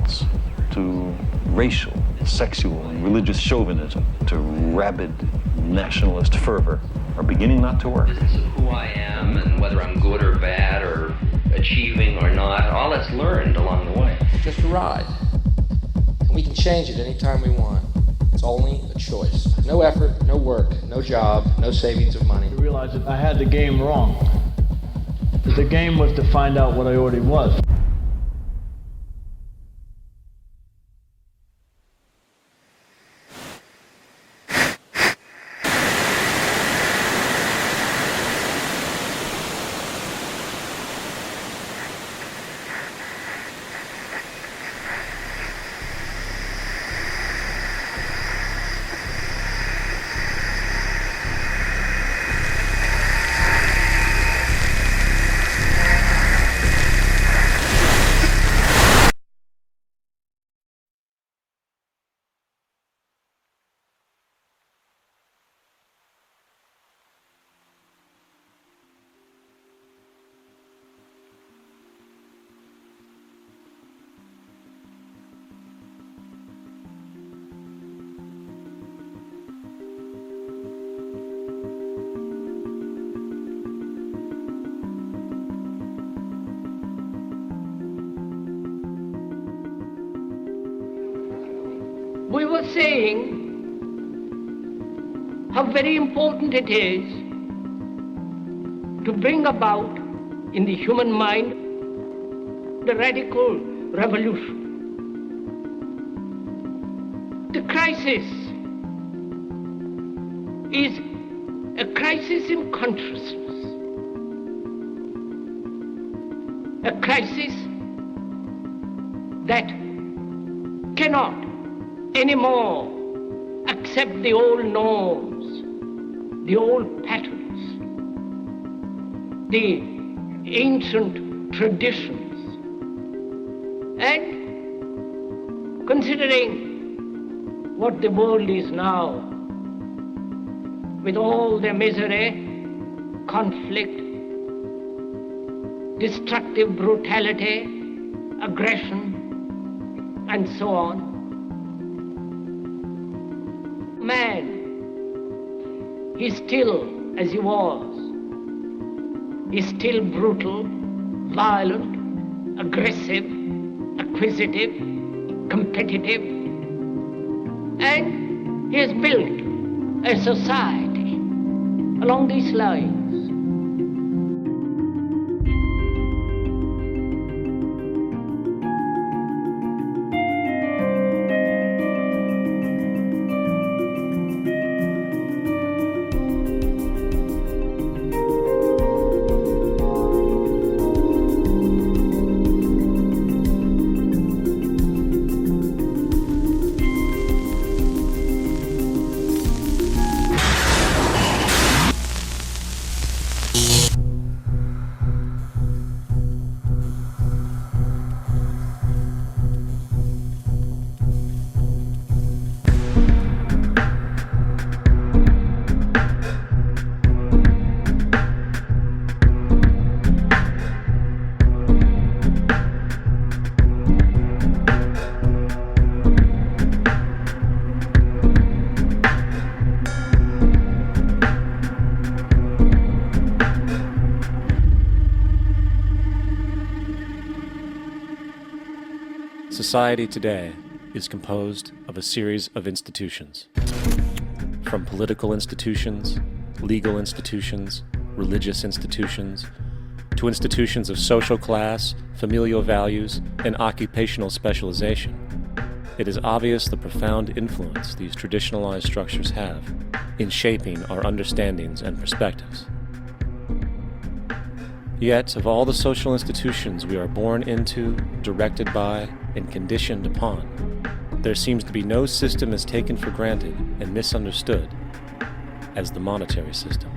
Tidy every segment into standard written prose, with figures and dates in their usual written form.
insults, to racial, sexual, and religious chauvinism, to rabid nationalist fervor are beginning not to work. Business of who I am and whether I'm good or bad or achieving or not, all that's learned along the way. Just a ride. And we can change it anytime we want. It's only a choice. No effort, no work, no job, no savings of money. I realized that I had the game wrong. That the game was to find out what I already was. We were saying how very important it is to bring about in the human mind the radical revolution. The crisis is a crisis in consciousness, a crisis that cannot anymore accept the old norms, the old patterns, the ancient traditions. And considering what the world is now, with all their misery, conflict, destructive brutality, aggression, and so on, man is still as he was. He's still brutal, violent, aggressive, acquisitive, competitive, and he has built a society along these lines. Society today is composed of a series of institutions. From political institutions, legal institutions, religious institutions, to institutions of social class, familial values, and occupational specialization, it is obvious the profound influence these traditionalized structures have in shaping our understandings and perspectives. Yet, of all the social institutions we are born into, directed by, and conditioned upon, there seems to be no system as taken for granted and misunderstood as the monetary system.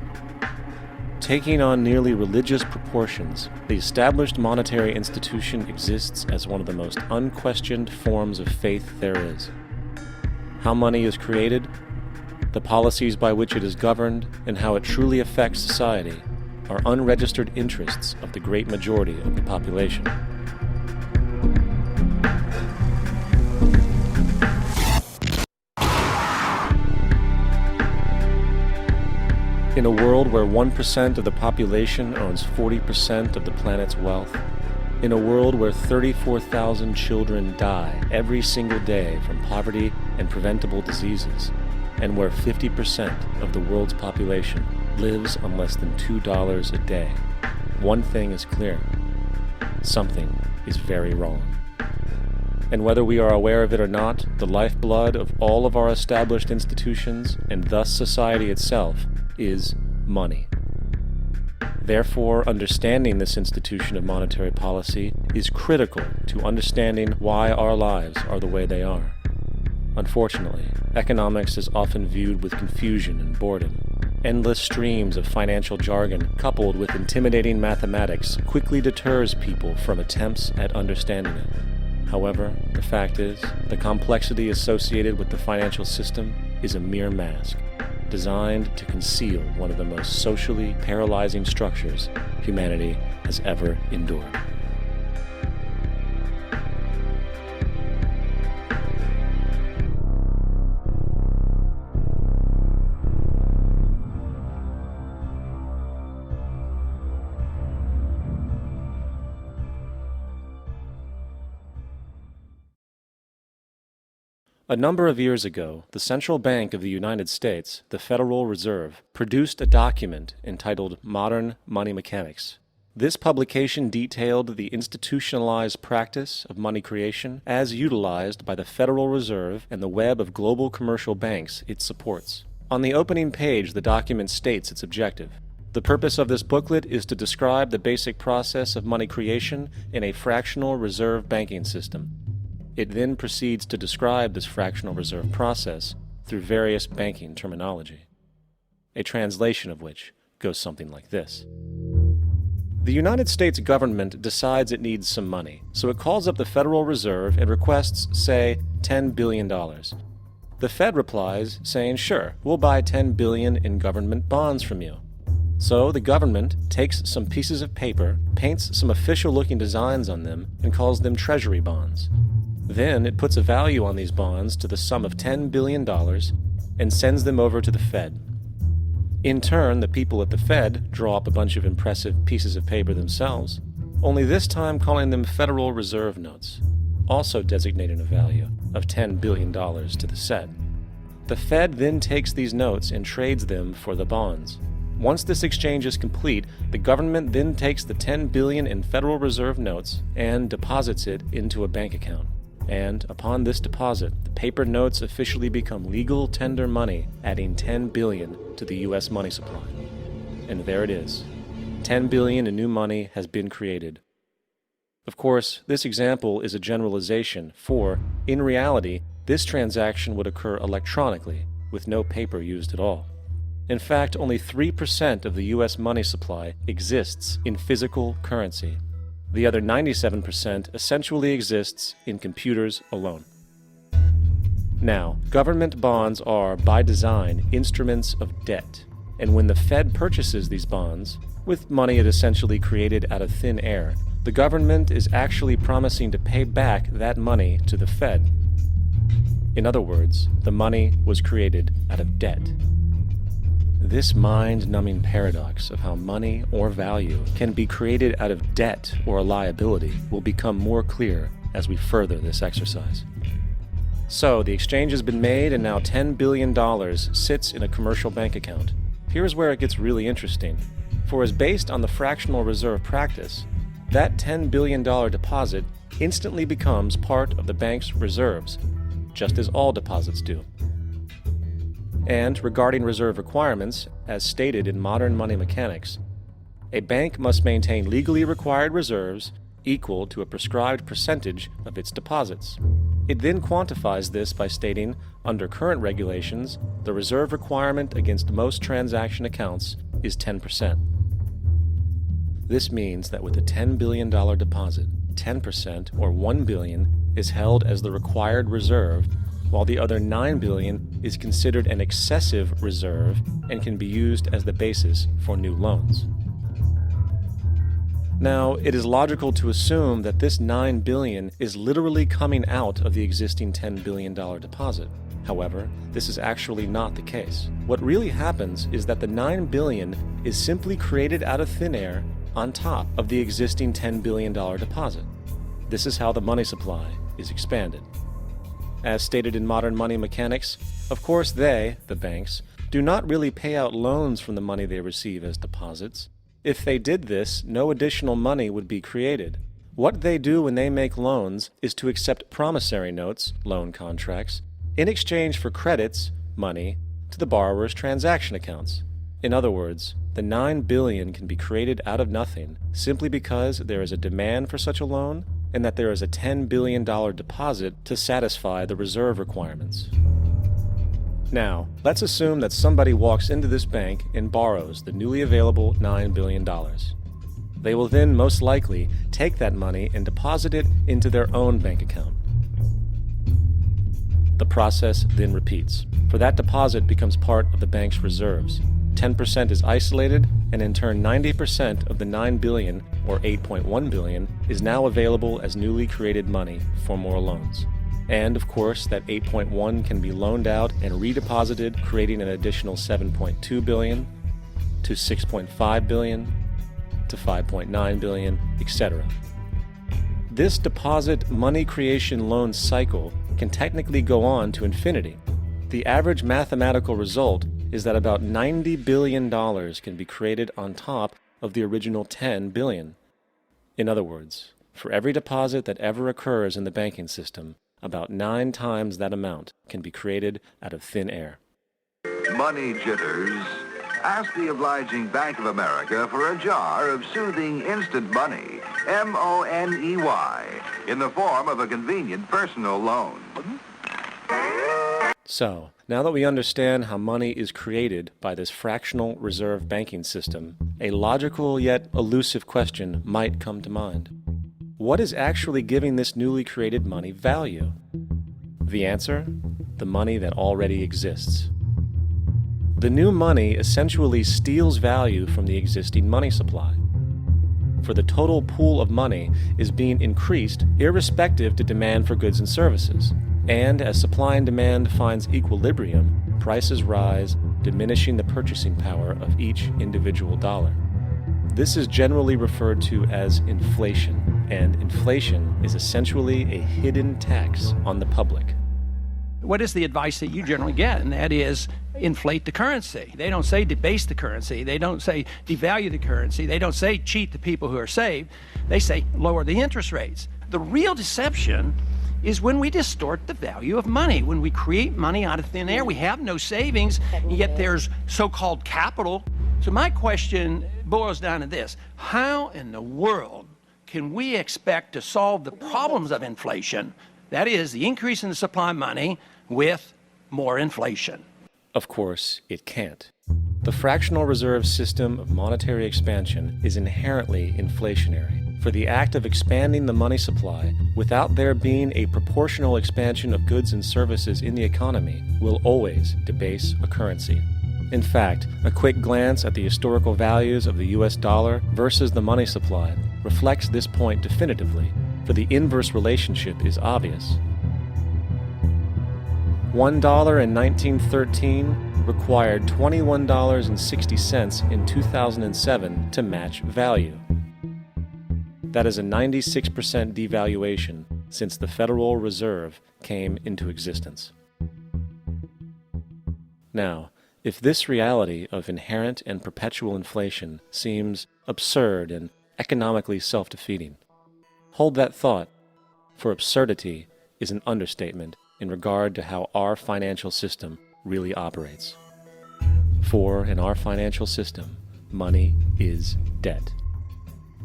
Taking on nearly religious proportions, the established monetary institution exists as one of the most unquestioned forms of faith there is. How money is created, the policies by which it is governed, and how it truly affects society are unregistered interests of the great majority of the population. In a world where 1% of the population owns 40% of the planet's wealth, in a world where 34,000 children die every single day from poverty and preventable diseases, and where 50% of the world's population lives on less than $2 a day, one thing is clear: something is very wrong. And whether we are aware of it or not, the lifeblood of all of our established institutions, and thus society itself, is money. Therefore, understanding this institution of monetary policy is critical to understanding why our lives are the way they are. Unfortunately, economics is often viewed with confusion and boredom. Endless streams of financial jargon coupled with intimidating mathematics quickly deters people from attempts at understanding it. However, the fact is, the complexity associated with the financial system is a mere mask, designed to conceal one of the most socially paralyzing structures humanity has ever endured. A number of years ago, the Central Bank of the United States, the Federal Reserve, produced a document entitled Modern Money Mechanics. This publication detailed the institutionalized practice of money creation as utilized by the Federal Reserve and the web of global commercial banks it supports. On the opening page, the document states its objective. The purpose of this booklet is to describe the basic process of money creation in a fractional reserve banking system. It then proceeds to describe this fractional reserve process through various banking terminology, a translation of which goes something like this. The United States government decides it needs some money, so it calls up the Federal Reserve and requests, say, $10 billion. The Fed replies, saying, sure, we'll buy $10 billion in government bonds from you. So the government takes some pieces of paper, paints some official-looking designs on them, and calls them treasury bonds. Then it puts a value on these bonds to the sum of $10 billion and sends them over to the Fed. In turn, the people at the Fed draw up a bunch of impressive pieces of paper themselves, only this time calling them Federal Reserve notes, also designating a value of $10 billion to the Fed. The Fed then takes these notes and trades them for the bonds. Once this exchange is complete, the government then takes the $10 billion in Federal Reserve notes and deposits it into a bank account. And upon this deposit, the paper notes officially become legal tender money, adding $10 billion to the U.S. money supply. And there it is. $10 billion in new money has been created. Of course, this example is a generalization, for, in reality, this transaction would occur electronically, with no paper used at all. In fact, only 3% of the U.S. money supply exists in physical currency. The other 97% essentially exists in computers alone. Now, government bonds are, by design, instruments of debt, and when the Fed purchases these bonds, with money it essentially created out of thin air, the government is actually promising to pay back that money to the Fed. In other words, the money was created out of debt. This mind-numbing paradox of how money or value can be created out of debt or a liability will become more clear as we further this exercise. So, the exchange has been made and now $10 billion sits in a commercial bank account. Here's where it gets really interesting. For as based on the fractional reserve practice, that $10 billion deposit instantly becomes part of the bank's reserves, just as all deposits do. And regarding reserve requirements, as stated in modern money mechanics, a bank must maintain legally required reserves equal to a prescribed percentage of its deposits. It then quantifies this by stating, under current regulations, the reserve requirement against most transaction accounts is 10%. This means that with a $10 billion deposit, 10% or $1 billion is held as the required reserve, while the other $9 billion is considered an excessive reserve and can be used as the basis for new loans. Now, it is logical to assume that this $9 billion is literally coming out of the existing $10 billion deposit. However, this is actually not the case. What really happens is that the $9 billion is simply created out of thin air on top of the existing $10 billion deposit. This is how the money supply is expanded. As stated in modern money mechanics, of course they, the banks, do not really pay out loans from the money they receive as deposits. If they did this, no additional money would be created. What they do when they make loans is to accept promissory notes, loan contracts, in exchange for credits, money, to the borrower's transaction accounts. In other words, the $9 billion can be created out of nothing simply because there is a demand for such a loan and that there is a $10 billion deposit to satisfy the reserve requirements. Now, let's assume that somebody walks into this bank and borrows the newly available $9 billion. They will then most likely take that money and deposit it into their own bank account. The process then repeats, for that deposit becomes part of the bank's reserves. 10% is isolated, and in turn 90% of the $9 billion, or $8.1 billion, is now available as newly created money for more loans. And of course, that 8.1 can be loaned out and redeposited, creating an additional 7.2 billion, to 6.5 billion, to 5.9 billion, etc. This deposit money creation loan cycle can technically go on to infinity. The average mathematical result is that about $90 billion can be created on top of the original $10 billion. In other words, for every deposit that ever occurs in the banking system, about 9 times that amount can be created out of thin air. Money jitters. Ask the obliging Bank of America for a jar of soothing instant money, M-O-N-E-Y, in the form of a convenient personal loan. So, now that we understand how money is created by this fractional reserve banking system, a logical yet elusive question might come to mind. What is actually giving this newly created money value? The answer? The money that already exists. The new money essentially steals value from the existing money supply. For the total pool of money is being increased irrespective to demand for goods and services. And as supply and demand finds equilibrium, prices rise, diminishing the purchasing power of each individual dollar. This is generally referred to as inflation, and inflation is essentially a hidden tax on the public. What is the advice that you generally get? And that is inflate the currency. They don't say debase the currency. They don't say devalue the currency. They don't say cheat the people who are saved. They say lower the interest rates. The real deception is when we distort the value of money. When we create money out of thin air, we have no savings, yet there's so-called capital. So my question boils down to this: how in the world can we expect to solve the problems of inflation, that is, the increase in the supply of money, with more inflation? Of course, it can't. The fractional reserve system of monetary expansion is inherently inflationary. For the act of expanding the money supply without there being a proportional expansion of goods and services in the economy will always debase a currency. In fact, a quick glance at the historical values of the US dollar versus the money supply reflects this point definitively, for the inverse relationship is obvious. $1 in 1913 required $21.60 in 2007 to match value. That is a 96% devaluation since the Federal Reserve came into existence. Now, if this reality of inherent and perpetual inflation seems absurd and economically self-defeating, hold that thought, for absurdity is an understatement in regard to how our financial system really operates. For in our financial system, money is debt.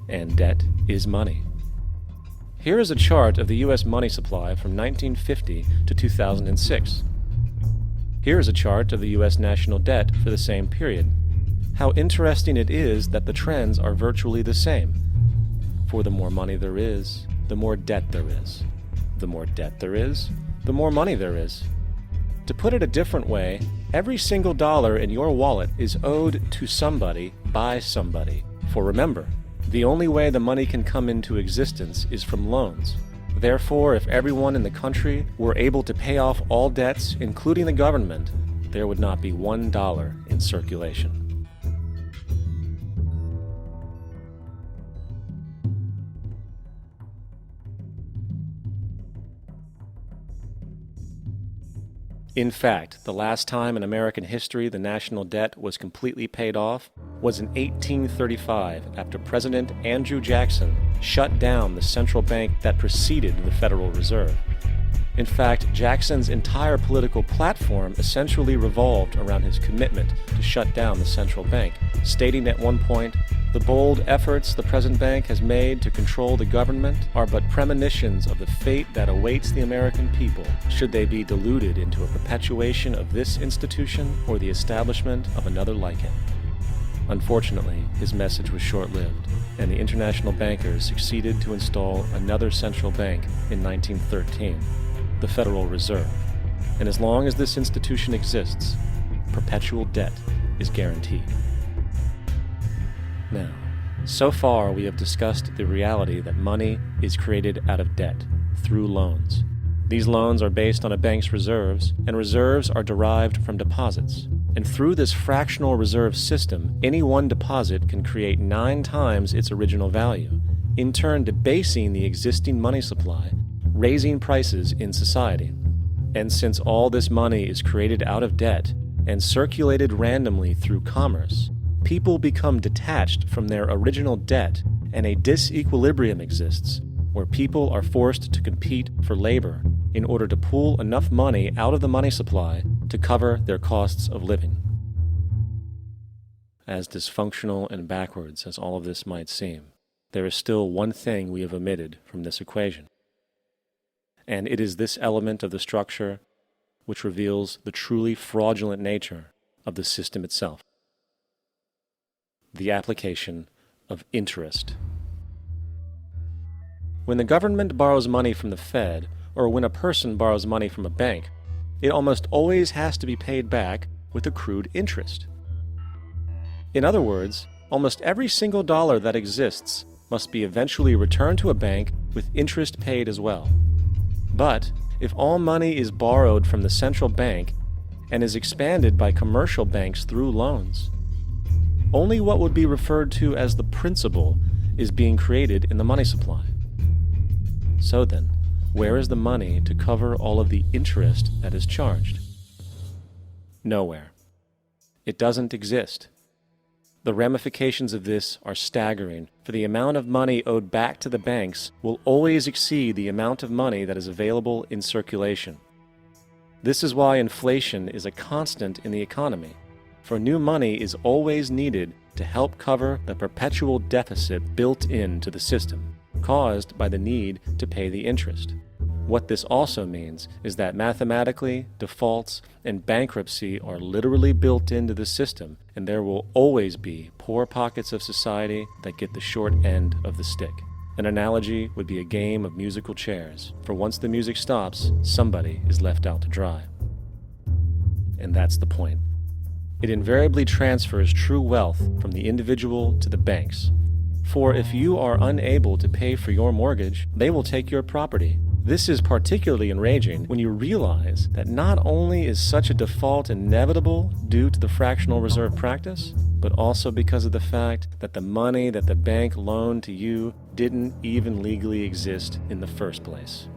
And debt is money. Here is a chart of the U.S. money supply from 1950 to 2006. Here is a chart of the U.S. national debt for the same period. How interesting it is that the trends are virtually the same. For the more money there is, the more debt there is. The more debt there is, the more money there is. To put it a different way, every single dollar in your wallet is owed to somebody by somebody. For remember, the only way the money can come into existence is from loans. Therefore, if everyone in the country were able to pay off all debts, including the government, there would not be $1 in circulation. In fact, the last time in American history the national debt was completely paid off was in 1835 after President Andrew Jackson shut down the central bank that preceded the Federal Reserve. In fact, Jackson's entire political platform essentially revolved around his commitment to shut down the central bank, stating at one point, "The bold efforts the present bank has made to control the government are but premonitions of the fate that awaits the American people, should they be deluded into a perpetuation of this institution or the establishment of another like it." Unfortunately, his message was short-lived, and the international bankers succeeded to install another central bank in 1913, the Federal Reserve. And as long as this institution exists, perpetual debt is guaranteed. Now, so far we have discussed the reality that money is created out of debt, through loans. These loans are based on a bank's reserves, and reserves are derived from deposits. And through this fractional reserve system, any one deposit can create 9 times its original value, in turn debasing the existing money supply, raising prices in society. And since all this money is created out of debt and circulated randomly through commerce, people become detached from their original debt, and a disequilibrium exists where people are forced to compete for labor in order to pool enough money out of the money supply to cover their costs of living. As dysfunctional and backwards as all of this might seem, there is still one thing we have omitted from this equation. And it is this element of the structure which reveals the truly fraudulent nature of the system itself: the application of interest. When the government borrows money from the Fed, or when a person borrows money from a bank, it almost always has to be paid back with accrued interest. In other words, almost every single dollar that exists must be eventually returned to a bank with interest paid as well. But if all money is borrowed from the central bank and is expanded by commercial banks through loans, only what would be referred to as the principal is being created in the money supply. So then, where is the money to cover all of the interest that is charged? Nowhere. It doesn't exist. The ramifications of this are staggering, for the amount of money owed back to the banks will always exceed the amount of money that is available in circulation. This is why inflation is a constant in the economy, for new money is always needed to help cover the perpetual deficit built into the system, caused by the need to pay the interest. What this also means is that mathematically, defaults and bankruptcy are literally built into the system, and there will always be poor pockets of society that get the short end of the stick. An analogy would be a game of musical chairs, for once the music stops, somebody is left out to dry. And that's the point. It invariably transfers true wealth from the individual to the banks. For if you are unable to pay for your mortgage, they will take your property. This is particularly enraging when you realize that not only is such a default inevitable due to the fractional reserve practice, but also because of the fact that the money that the bank loaned to you didn't even legally exist in the first place.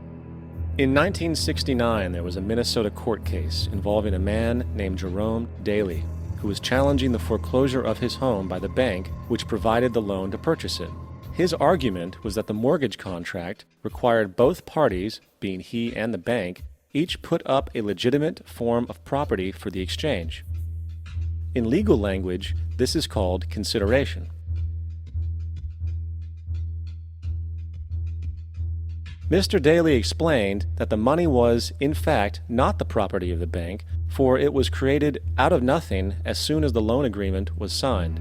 In 1969, there was a Minnesota court case involving a man named Jerome Daly, who was challenging the foreclosure of his home by the bank which provided the loan to purchase it. His argument was that the mortgage contract required both parties, being he and the bank, each put up a legitimate form of property for the exchange. In legal language, this is called consideration. Mr. Daly explained that the money was, in fact, not the property of the bank, for it was created out of nothing as soon as the loan agreement was signed.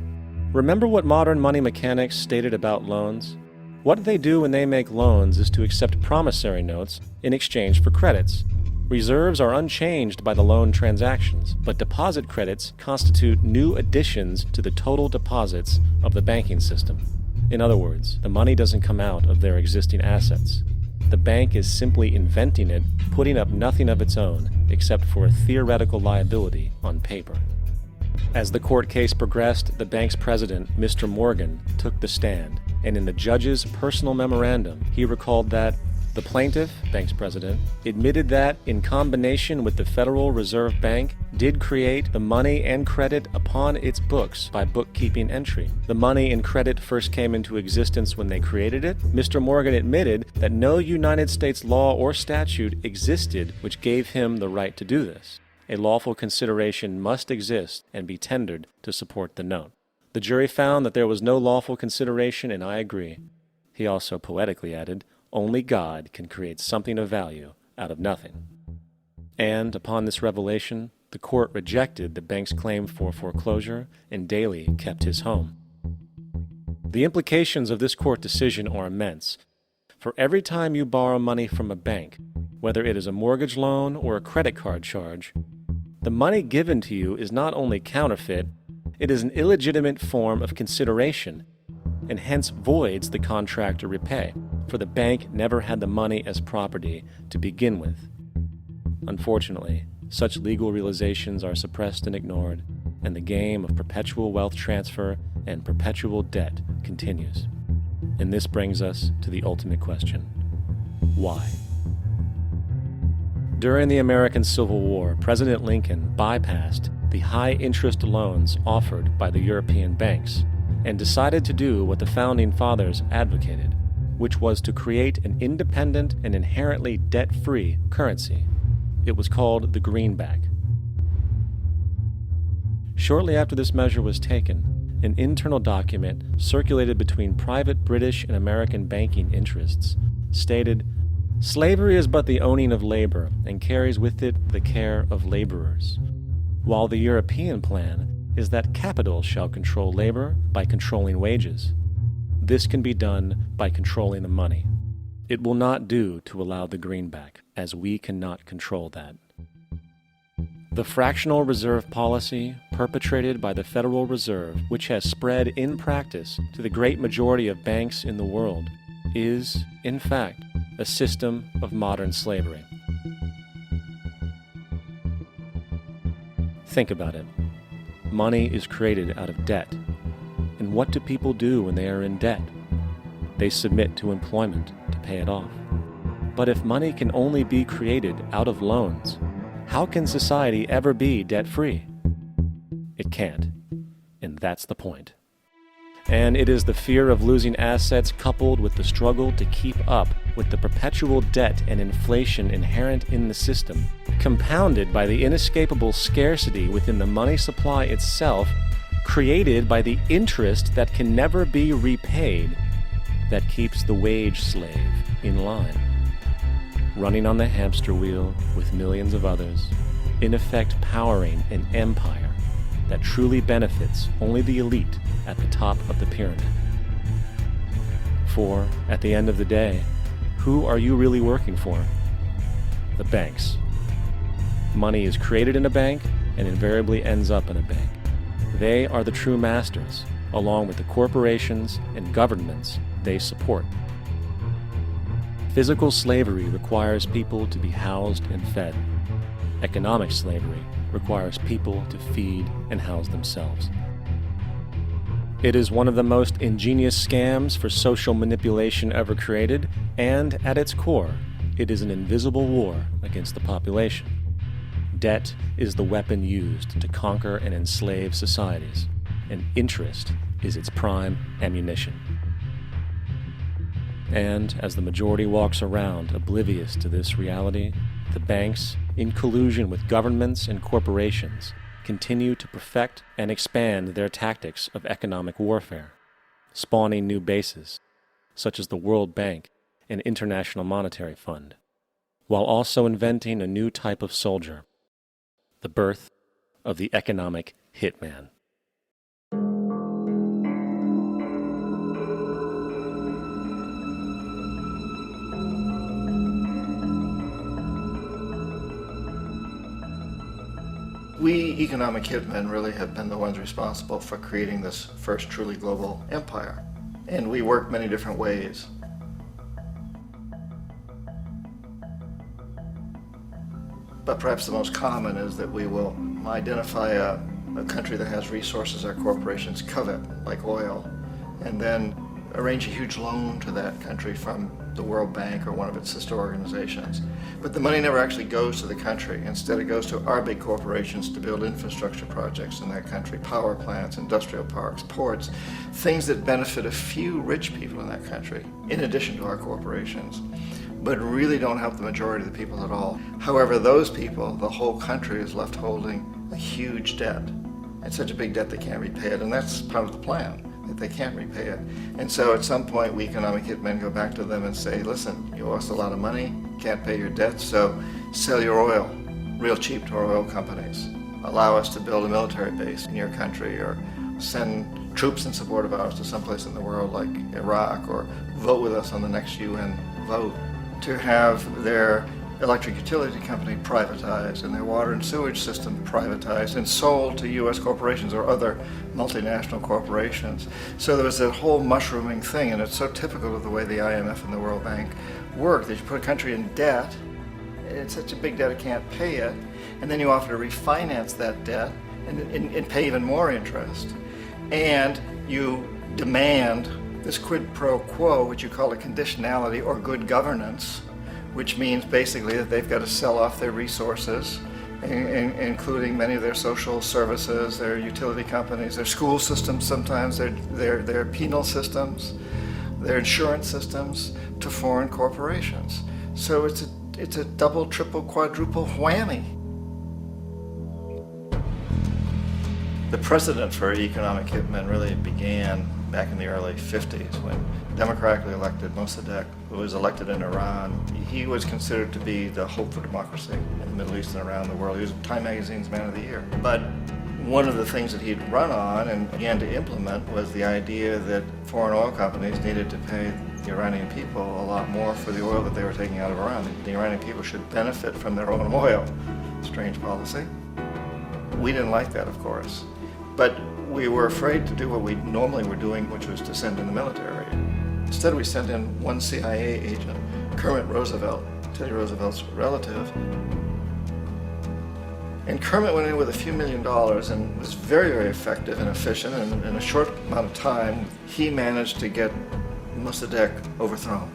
Remember what modern money mechanics stated about loans? What they do when they make loans is to accept promissory notes in exchange for credits. Reserves are unchanged by the loan transactions, but deposit credits constitute new additions to the total deposits of the banking system. In other words, the money doesn't come out of their existing assets. The bank is simply inventing it, putting up nothing of its own except for a theoretical liability on paper. As the court case progressed, the bank's president, Mr. Morgan, took the stand, and in the judge's personal memorandum, he recalled that the plaintiff, bank's president, admitted that, in combination with the Federal Reserve Bank, did create the money and credit upon its books by bookkeeping entry. The money and credit first came into existence when they created it. Mr. Morgan admitted that no United States law or statute existed which gave him the right to do this. A lawful consideration must exist and be tendered to support the note. The jury found that there was no lawful consideration, and I agree. He also poetically added, "Only God can create something of value out of nothing." And upon this revelation, the court rejected the bank's claim for foreclosure, and Daly kept his home. The implications of this court decision are immense. For every time you borrow money from a bank, whether it is a mortgage loan or a credit card charge, the money given to you is not only counterfeit, it is an illegitimate form of consideration, and hence voids the contract to repay, for the bank never had the money as property to begin with. Unfortunately, such legal realizations are suppressed and ignored, and the game of perpetual wealth transfer and perpetual debt continues. And this brings us to the ultimate question: why? During the American Civil War, President Lincoln bypassed the high-interest loans offered by the European banks and decided to do what the Founding Fathers advocated, which was to create an independent and inherently debt-free currency. It was called the greenback. Shortly after this measure was taken, an internal document circulated between private British and American banking interests stated, "Slavery is but the owning of labor and carries with it the care of laborers, while the European plan is that capital shall control labor by controlling wages. This can be done by controlling the money. It will not do to allow the greenback, as we cannot control that." The fractional reserve policy perpetrated by the Federal Reserve, which has spread in practice to the great majority of banks in the world, is, in fact, a system of modern slavery. Think about it. Money is created out of debt. And what do people do when they are in debt? They submit to employment to pay it off. But if money can only be created out of loans, how can society ever be debt-free? It can't. And that's the point. And it is the fear of losing assets coupled with the struggle to keep up with the perpetual debt and inflation inherent in the system, compounded by the inescapable scarcity within the money supply itself, created by the interest that can never be repaid, that keeps the wage slave in line, running on the hamster wheel with millions of others, in effect powering an empire that truly benefits only the elite at the top of the pyramid. For, at the end of the day, who are you really working for? The banks. Money is created in a bank and invariably ends up in a bank. They are the true masters, along with the corporations and governments they support. Physical slavery requires people to be housed and fed. Economic slavery requires people to feed and house themselves. It is one of the most ingenious scams for social manipulation ever created, and at its core, it is an invisible war against the population. Debt is the weapon used to conquer and enslave societies, and interest is its prime ammunition. And as the majority walks around oblivious to this reality, the banks, in collusion with governments and corporations, continue to perfect and expand their tactics of economic warfare, spawning new bases, such as the World Bank and International Monetary Fund, while also inventing a new type of soldier, the birth of the economic hitman. We economic hitmen really have been the ones responsible for creating this first truly global empire. And we work many different ways. But perhaps the most common is that we will identify a country that has resources our corporations covet, like oil, and then arrange a huge loan to that country from the World Bank or one of its sister organizations. But the money never actually goes to the country. Instead, it goes to our big corporations to build infrastructure projects in that country, power plants, industrial parks, ports, things that benefit a few rich people in that country, in addition to our corporations, but really don't help the majority of the people at all. However, those people, the whole country is left holding a huge debt. It's such a big debt they can't repay it, and that's part of the plan, that they can't repay it. And so at some point, we economic hitmen go back to them and say, listen, you owe us a lot of money, can't pay your debt, so sell your oil real cheap to our oil companies. Allow us to build a military base in your country, or send troops in support of ours to someplace in the world like Iraq, or vote with us on the next UN vote. To have their electric utility company privatized and their water and sewage system privatized and sold to U.S. corporations or other multinational corporations. So there was that whole mushrooming thing, and it's so typical of the way the IMF and the World Bank work, that you put a country in debt, it's such a big debt it can't pay it, and then you offer to refinance that debt and pay even more interest. And you demand this quid pro quo, which you call a conditionality or good governance, which means basically that they've got to sell off their resources, including many of their social services, their utility companies, their school systems sometimes, their penal systems, their insurance systems, to foreign corporations. So it's a double, triple, quadruple whammy. The precedent for economic hitmen really began back in the early 50s when democratically elected Mossadegh, who was elected in Iran, he was considered to be the hope for democracy in the Middle East and around the world. He was Time Magazine's Man of the Year. But one of the things that he'd run on and began to implement was the idea that foreign oil companies needed to pay the Iranian people a lot more for the oil that they were taking out of Iran. The Iranian people should benefit from their own oil. Strange policy. We didn't like that, of course. But we were afraid to do what we normally were doing, which was to send in the military. Instead, we sent in one CIA agent, Kermit Roosevelt, Teddy Roosevelt's relative. And Kermit went in with a few $1 million and was very, very effective and efficient. And in a short amount of time, he managed to get Mossadegh overthrown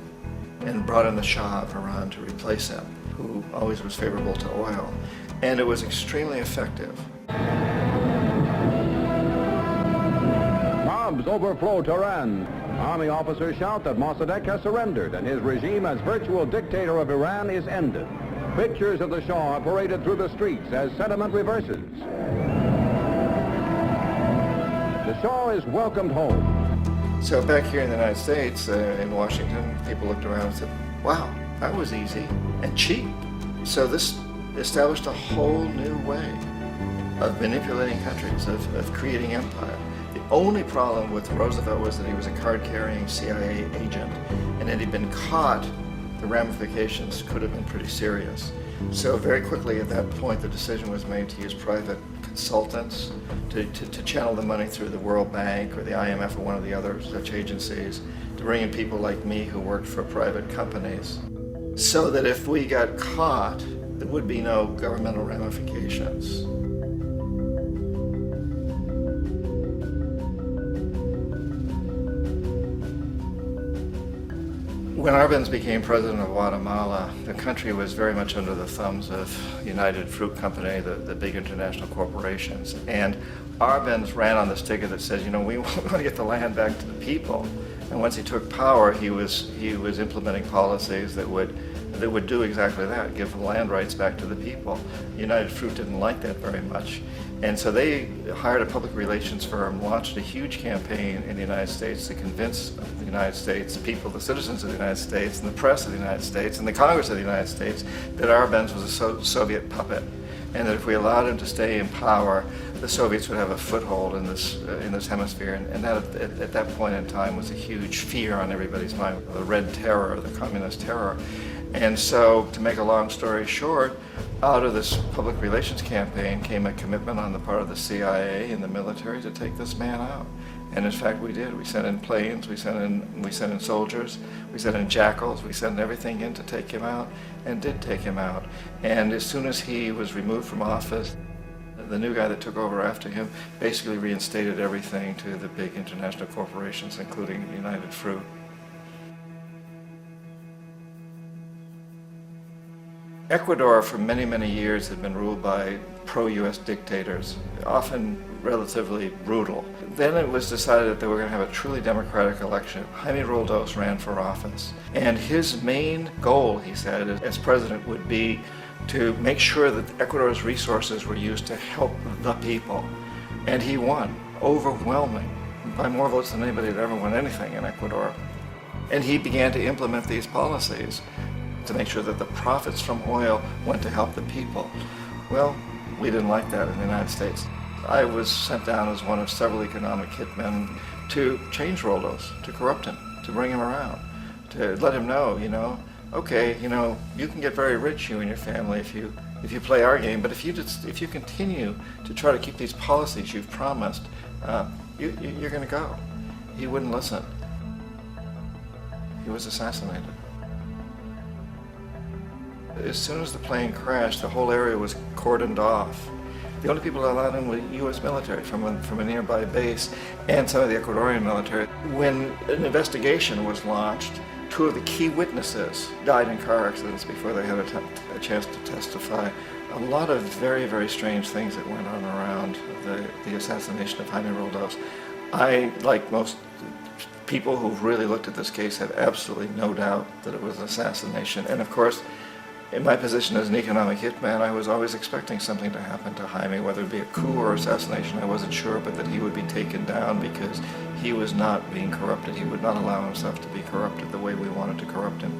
and brought in the Shah of Iran to replace him, who always was favorable to oil. And it was extremely effective. Mobs overflow Tehran. Army officers shout that Mossadegh has surrendered and his regime as virtual dictator of Iran is ended. Pictures of the Shah are paraded through the streets as sentiment reverses. The Shah is welcomed home. So back here in the United States, in Washington, people looked around and said, wow, that was easy and cheap. So this established a whole new way of manipulating countries, of creating empire. The only problem with Roosevelt was that he was a card-carrying CIA agent, and had he been caught, the ramifications could have been pretty serious. So very quickly at that point, the decision was made to use private consultants to channel the money through the World Bank or the IMF or one of the other such agencies, to bring in people like me who worked for private companies, so that if we got caught, there would be no governmental ramifications. When Arbenz became president of Guatemala, the country was very much under the thumbs of United Fruit Company, the big international corporations. And Arbenz ran on this ticket that says, you know, we want to get the land back to the people. And once he took power, he was implementing policies that would do exactly that, give the land rights back to the people. United Fruit didn't like that very much. And so they hired a public relations firm, launched a huge campaign in the United States to convince the United States people, the citizens of the United States, and the press of the United States, and the Congress of the United States, that Arbenz was a Soviet puppet, and that if we allowed him to stay in power, the Soviets would have a foothold in this hemisphere. And that, at that point in time, was a huge fear on everybody's mind, the Red Terror, the Communist Terror. And so, to make a long story short, out of this public relations campaign came a commitment on the part of the CIA and the military to take this man out. And in fact, we did. We sent in planes, we sent in soldiers, we sent in jackals, we sent everything in to take him out, and did take him out. And as soon as he was removed from office, the new guy that took over after him basically reinstated everything to the big international corporations, including United Fruit. Ecuador for many, many years had been ruled by pro-US dictators, often relatively brutal. Then it was decided that they were going to have a truly democratic election. Jaime Roldos ran for office, and his main goal, he said, as president would be to make sure that Ecuador's resources were used to help the people. And he won, overwhelming, by more votes than anybody had ever won anything in Ecuador. And he began to implement these policies to make sure that the profits from oil went to help the people. Well, we didn't like that in the United States. I was sent down as one of several economic hitmen to change Roldos, to corrupt him, to bring him around, to let him know, okay, you can get very rich, you and your family, if you play our game, but if you continue to try to keep these policies you've promised, you're going to go. He wouldn't listen. He was assassinated. As soon as the plane crashed, the whole area was cordoned off. The only people allowed in were U.S. military from a nearby base and some of the Ecuadorian military. When an investigation was launched, 2 of the key witnesses died in car accidents before they had a chance to testify. A lot of very, very strange things that went on around the assassination of Jaime Roldos. I, like most people who've really looked at this case, have absolutely no doubt that it was an assassination. And of course, in my position as an economic hitman, I was always expecting something to happen to Jaime, whether it be a coup or assassination, I wasn't sure, but that he would be taken down because he was not being corrupted. He would not allow himself to be corrupted the way we wanted to corrupt him.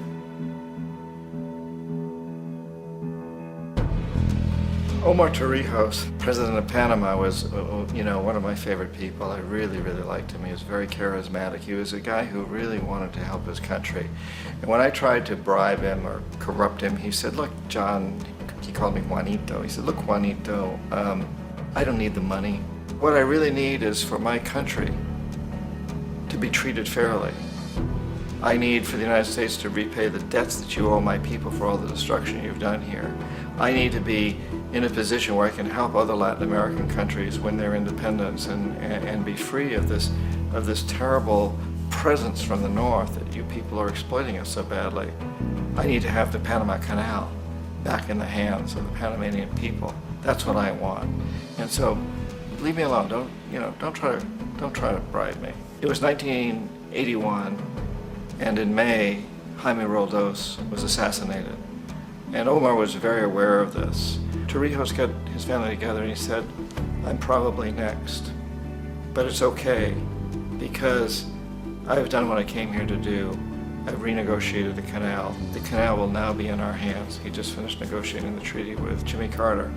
Omar Torrijos, president of Panama, was, one of my favorite people. I really, really liked him. He was very charismatic. He was a guy who really wanted to help his country. And when I tried to bribe him or corrupt him, he said, look, John, he called me Juanito. He said, look, Juanito, I don't need the money. What I really need is for my country to be treated fairly. I need for the United States to repay the debts that you owe my people for all the destruction you've done here. I need to be in a position where I can help other Latin American countries win their independence and be free of this terrible presence from the north that you people are exploiting us so badly. I need to have the Panama Canal back in the hands of the Panamanian people. That's what I want. And so, leave me alone. Don't try to bribe me. It was 1981, and in May, Jaime Roldos was assassinated. And Omar was very aware of this. Torrijos got his family together and he said, I'm probably next, but it's okay because I've done what I came here to do. I've renegotiated the canal. The canal will now be in our hands. He just finished negotiating the treaty with Jimmy Carter.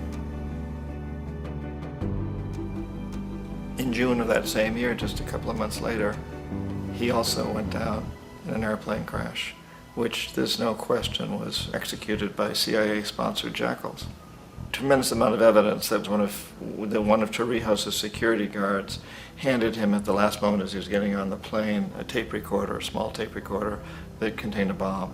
In June of that same year, just a couple of months later, he also went down in an airplane crash, which there's no question was executed by CIA-sponsored jackals. Tremendous amount of evidence that one of Torrijos' security guards handed him at the last moment as he was getting on the plane a tape recorder, a small tape recorder that contained a bomb.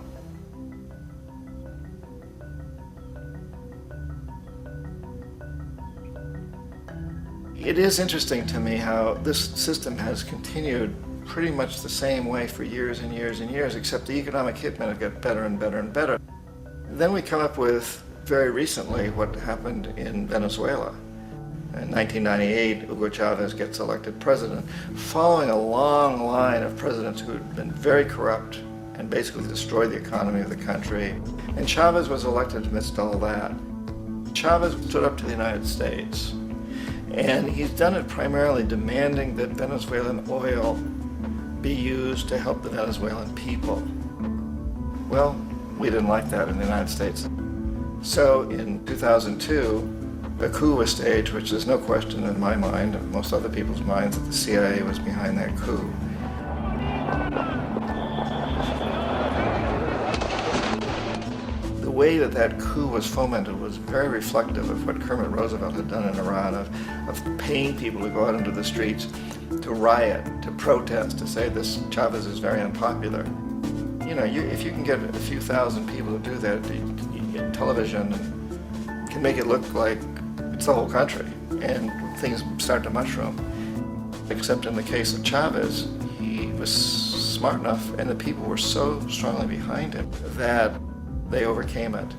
It is interesting to me how this system has continued pretty much the same way for years and years and years, except the economic hitmen have got better and better and better. Then we come up with, very recently, what happened in Venezuela. In 1998, Hugo Chavez gets elected president, following a long line of presidents who had been very corrupt and basically destroyed the economy of the country. And Chavez was elected amidst all that. Chavez stood up to the United States, and he's done it primarily demanding that Venezuelan oil be used to help the Venezuelan people. Well, we didn't like that in the United States. So in 2002, a coup was staged, which there's no question in my mind, and most other people's minds, that the CIA was behind that coup. way that that coup was fomented was very reflective of what Kermit Roosevelt had done in Iran, of paying people to go out into the streets, to riot, to protest, to say this Chavez is very unpopular. You know, if you can get a few thousand people to do that, television can make it look like it's the whole country, and things start to mushroom. Except in the case of Chavez, he was smart enough, and the people were so strongly behind him that they overcame it,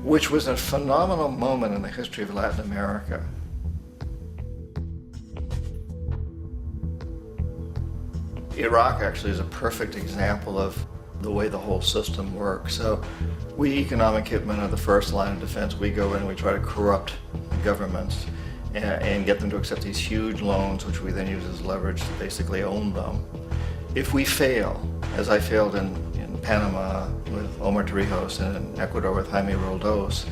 which was a phenomenal moment in the history of Latin America. Iraq actually is a perfect example of the way the whole system works. So we economic hitmen are the first line of defense. We go in and we try to corrupt governments and get them to accept these huge loans, which we then use as leverage to basically own them. If we fail, as I failed in Panama with Omar Torrijos and in Ecuador with Jaime Roldos,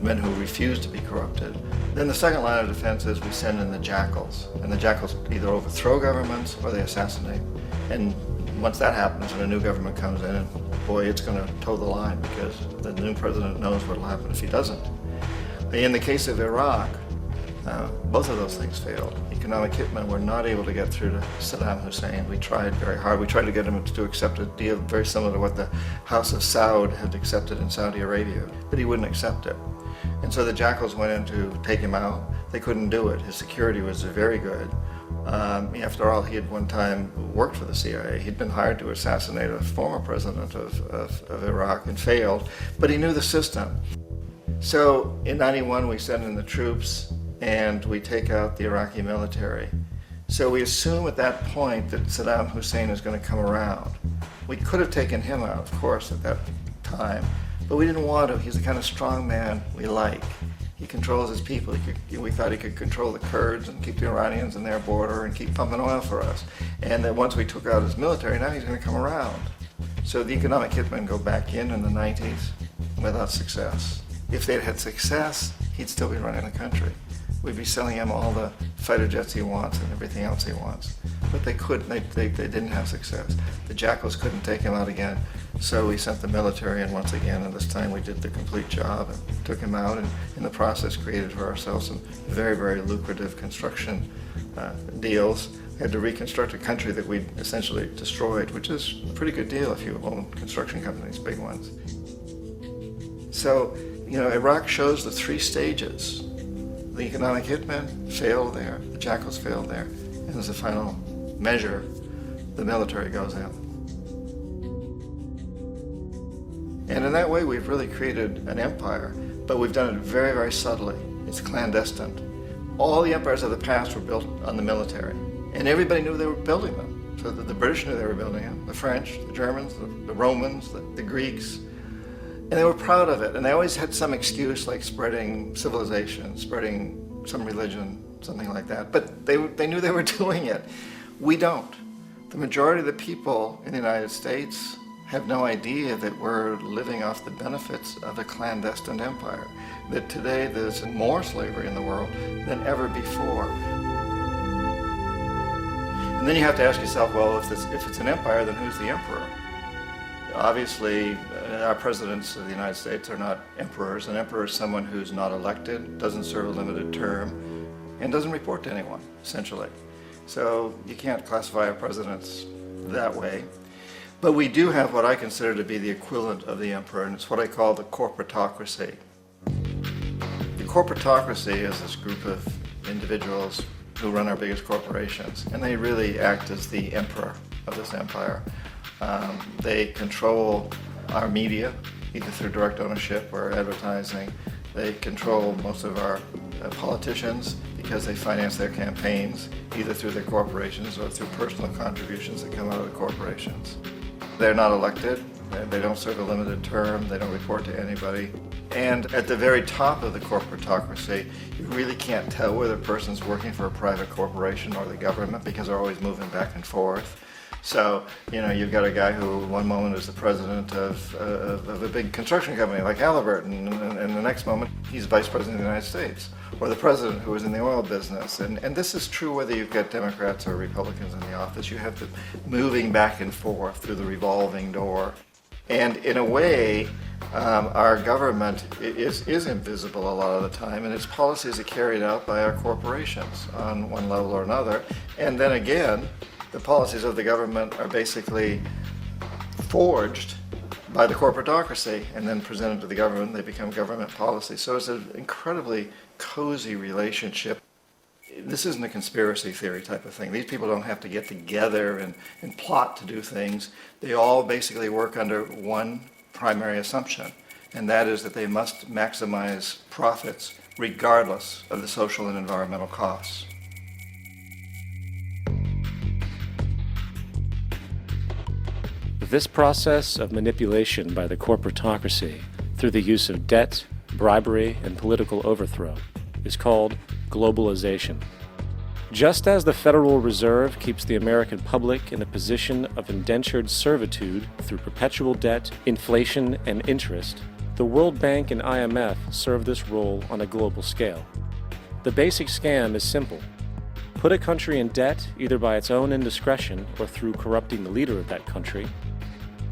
men who refuse to be corrupted, then the second line of defense is we send in the jackals. And the jackals either overthrow governments or they assassinate. And once that happens and a new government comes in, and boy, it's going to toe the line, because the new president knows what will happen if he doesn't. In the case of Iraq, both of those things failed. Economic hitmen were not able to get through to Saddam Hussein. We tried very hard. We tried to get him to accept a deal very similar to what the House of Saud had accepted in Saudi Arabia, but he wouldn't accept it. And so the jackals went in to take him out. They couldn't do it. His security was very good. After all, he had one time worked for the CIA. He'd been hired to assassinate a former president of Iraq and failed, but he knew the system. So in '91, we send in the troops and we take out the Iraqi military. So we assume at that point that Saddam Hussein is going to come around. We could have taken him out, of course, at that time, but we didn't want to. He's the kind of strong man we like. He controls his people. We thought he could control the Kurds and keep the Iranians in their border and keep pumping oil for us. And that once we took out his military, now he's going to come around. So the economic hitmen go back in the 90s without success. If they'd had success, he'd still be running the country. We'd be selling him all the fighter jets he wants and everything else he wants. But they couldn't, they didn't have success. The jackals couldn't take him out again, so we sent the military in once again, and this time we did the complete job and took him out, and in the process created for ourselves some very, very lucrative construction deals. We had to reconstruct a country that we'd essentially destroyed, which is a pretty good deal if you own construction companies, big ones. So, you know, Iraq shows the three stages. The economic hitmen failed there, the jackals failed there, and as a final measure, the military goes in. And in that way, we've really created an empire, but we've done it very, very subtly. It's clandestine. All the empires of the past were built on the military, and everybody knew they were building them. So the British knew they were building them, the French, the Germans, the Romans, the Greeks. And they were proud of it, and they always had some excuse like spreading civilization, spreading some religion, something like that. But they knew they were doing it. We don't. The majority of the people in the United States have no idea that we're living off the benefits of a clandestine empire, that today there's more slavery in the world than ever before. And then you have to ask yourself, well, if it's an empire, then who's the emperor? Obviously, our presidents of the United States are not emperors. An emperor is someone who's not elected, doesn't serve a limited term, and doesn't report to anyone, essentially. So you can't classify our presidents that way. But we do have what I consider to be the equivalent of the emperor, and it's what I call the corporatocracy. The corporatocracy is this group of individuals who run our biggest corporations, and they really act as the emperor of this empire. They control our media, either through direct ownership or advertising. They control most of our politicians because they finance their campaigns, either through their corporations or through personal contributions that come out of the corporations. They're not elected, they don't serve a limited term, they don't report to anybody. And at the very top of the corporatocracy, you really can't tell whether a person's working for a private corporation or the government because they're always moving back and forth. So, you know, you've got a guy who one moment is the president of a big construction company like Halliburton, and the next moment he's vice president of the United States, or the president who is in the oil business. And this is true whether you've got Democrats or Republicans in the office. You have the moving back and forth through the revolving door. And in a way, our government is invisible a lot of the time, and its policies are carried out by our corporations on one level or another. And then again, the policies of the government are basically forged by the corporatocracy and then presented to the government. They become government policy. So it's an incredibly cozy relationship. This isn't a conspiracy theory type of thing. These people don't have to get together and plot to do things. They all basically work under one primary assumption, and that is that they must maximize profits regardless of the social and environmental costs. This process of manipulation by the corporatocracy through the use of debt, bribery, and political overthrow is called globalization. Just as the Federal Reserve keeps the American public in a position of indentured servitude through perpetual debt, inflation, and interest, the World Bank and IMF serve this role on a global scale. The basic scam is simple. Put a country in debt either by its own indiscretion or through corrupting the leader of that country.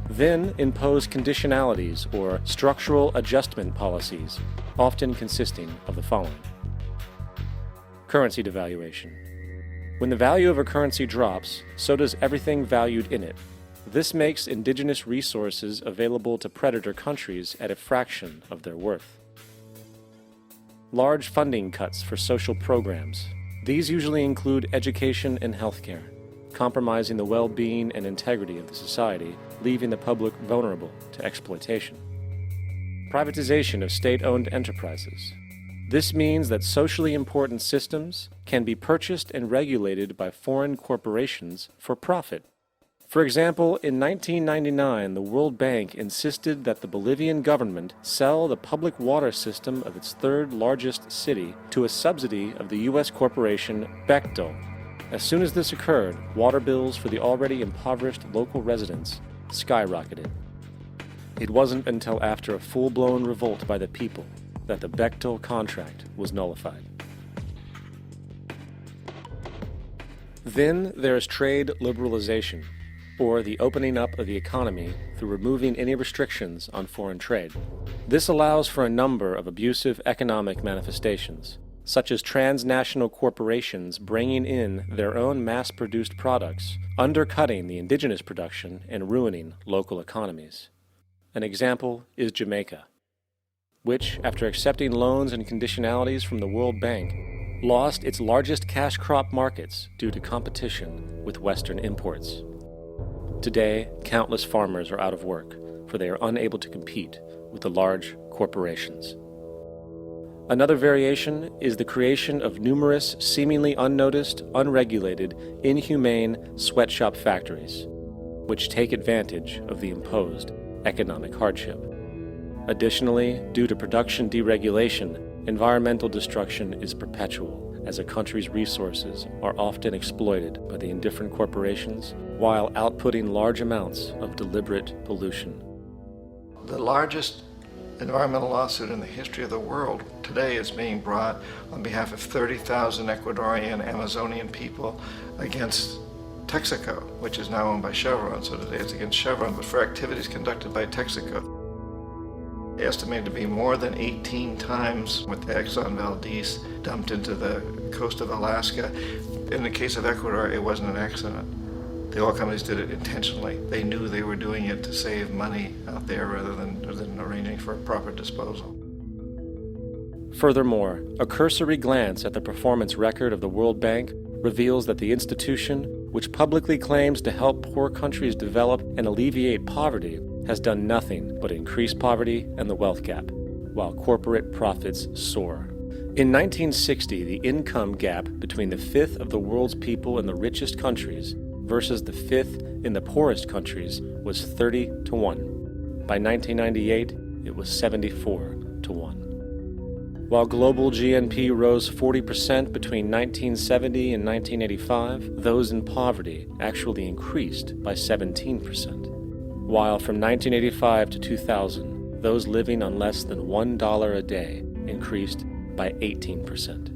Then impose conditionalities or structural adjustment policies, often consisting of the following. Currency devaluation. When the value of a currency drops, so does everything valued in it. This makes indigenous resources available to predator countries at a fraction of their worth. Large funding cuts for social programs. These usually include education and healthcare, compromising the well-being and integrity of the society, leaving the public vulnerable to exploitation. Privatization of state-owned enterprises. This means that socially important systems can be purchased and regulated by foreign corporations for profit. For example, in 1999, the World Bank insisted that the Bolivian government sell the public water system of its third largest city to a subsidy of the U.S. corporation Bechtel. As soon as this occurred, water bills for the already impoverished local residents skyrocketed. It wasn't until after a full-blown revolt by the people that the Bechtel contract was nullified. Then there is trade liberalization, or the opening up of the economy through removing any restrictions on foreign trade. This allows for a number of abusive economic manifestations, such as transnational corporations bringing in their own mass-produced products, undercutting the indigenous production and ruining local economies. An example is Jamaica, which, after accepting loans and conditionalities from the World Bank, lost its largest cash crop markets due to competition with Western imports. Today, countless farmers are out of work, for they are unable to compete with the large corporations. Another variation is the creation of numerous seemingly unnoticed, unregulated, inhumane sweatshop factories, which take advantage of the imposed economic hardship. Additionally, due to production deregulation, environmental destruction is perpetual, as a country's resources are often exploited by the indifferent corporations while outputting large amounts of deliberate pollution. The largest environmental lawsuit in the history of the world today is being brought on behalf of 30,000 Ecuadorian Amazonian people against Texaco, which is now owned by Chevron. So today it's against Chevron, but for activities conducted by Texaco. Estimated to be more than 18 times what the Exxon Valdez dumped into the coast of Alaska. In the case of Ecuador, it wasn't an accident. The oil companies did it intentionally. They knew they were doing it to save money out there rather than arranging for a proper disposal. Furthermore, a cursory glance at the performance record of the World Bank reveals that the institution, which publicly claims to help poor countries develop and alleviate poverty, has done nothing but increase poverty and the wealth gap, while corporate profits soar. In 1960, the income gap between the fifth of the world's people in the richest countries versus the fifth in the poorest countries was 30-1. By 1998, it was 74-1. While global GNP rose 40% between 1970 and 1985, those in poverty actually increased by 17%. While from 1985 to 2000, those living on less than $1 a day increased by 18%.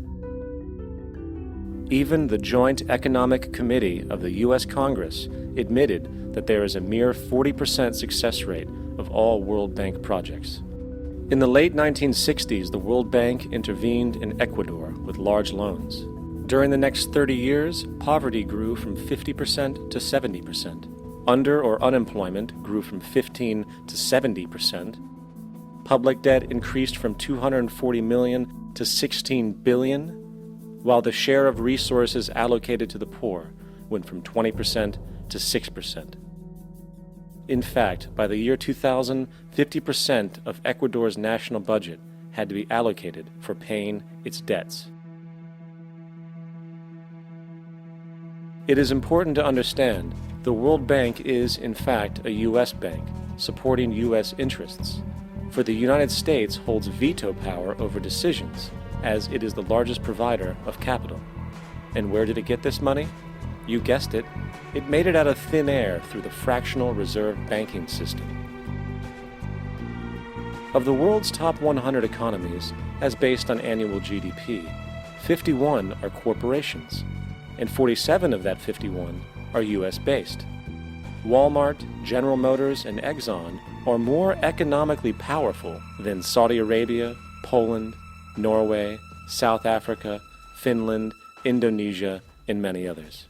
Even the Joint Economic Committee of the U.S. Congress admitted that there is a mere 40% success rate of all World Bank projects. In the late 1960s, the World Bank intervened in Ecuador with large loans. During the next 30 years, poverty grew from 50% to 70%. Under or unemployment grew from 15 to 70%. Public debt increased from 240 million to 16 billion, while the share of resources allocated to the poor went from 20% to 6%. In fact, by the year 2000, 50% of Ecuador's national budget had to be allocated for paying its debts. It is important to understand the World Bank is, in fact, a U.S. bank, supporting U.S. interests. For the United States holds veto power over decisions, as it is the largest provider of capital. And where did it get this money? You guessed it. It made it out of thin air through the fractional reserve banking system. Of the world's top 100 economies, as based on annual GDP, 51 are corporations, and 47 of that 51 are U.S.-based. Walmart, General Motors, and Exxon are more economically powerful than Saudi Arabia, Poland, Norway, South Africa, Finland, Indonesia, and many others.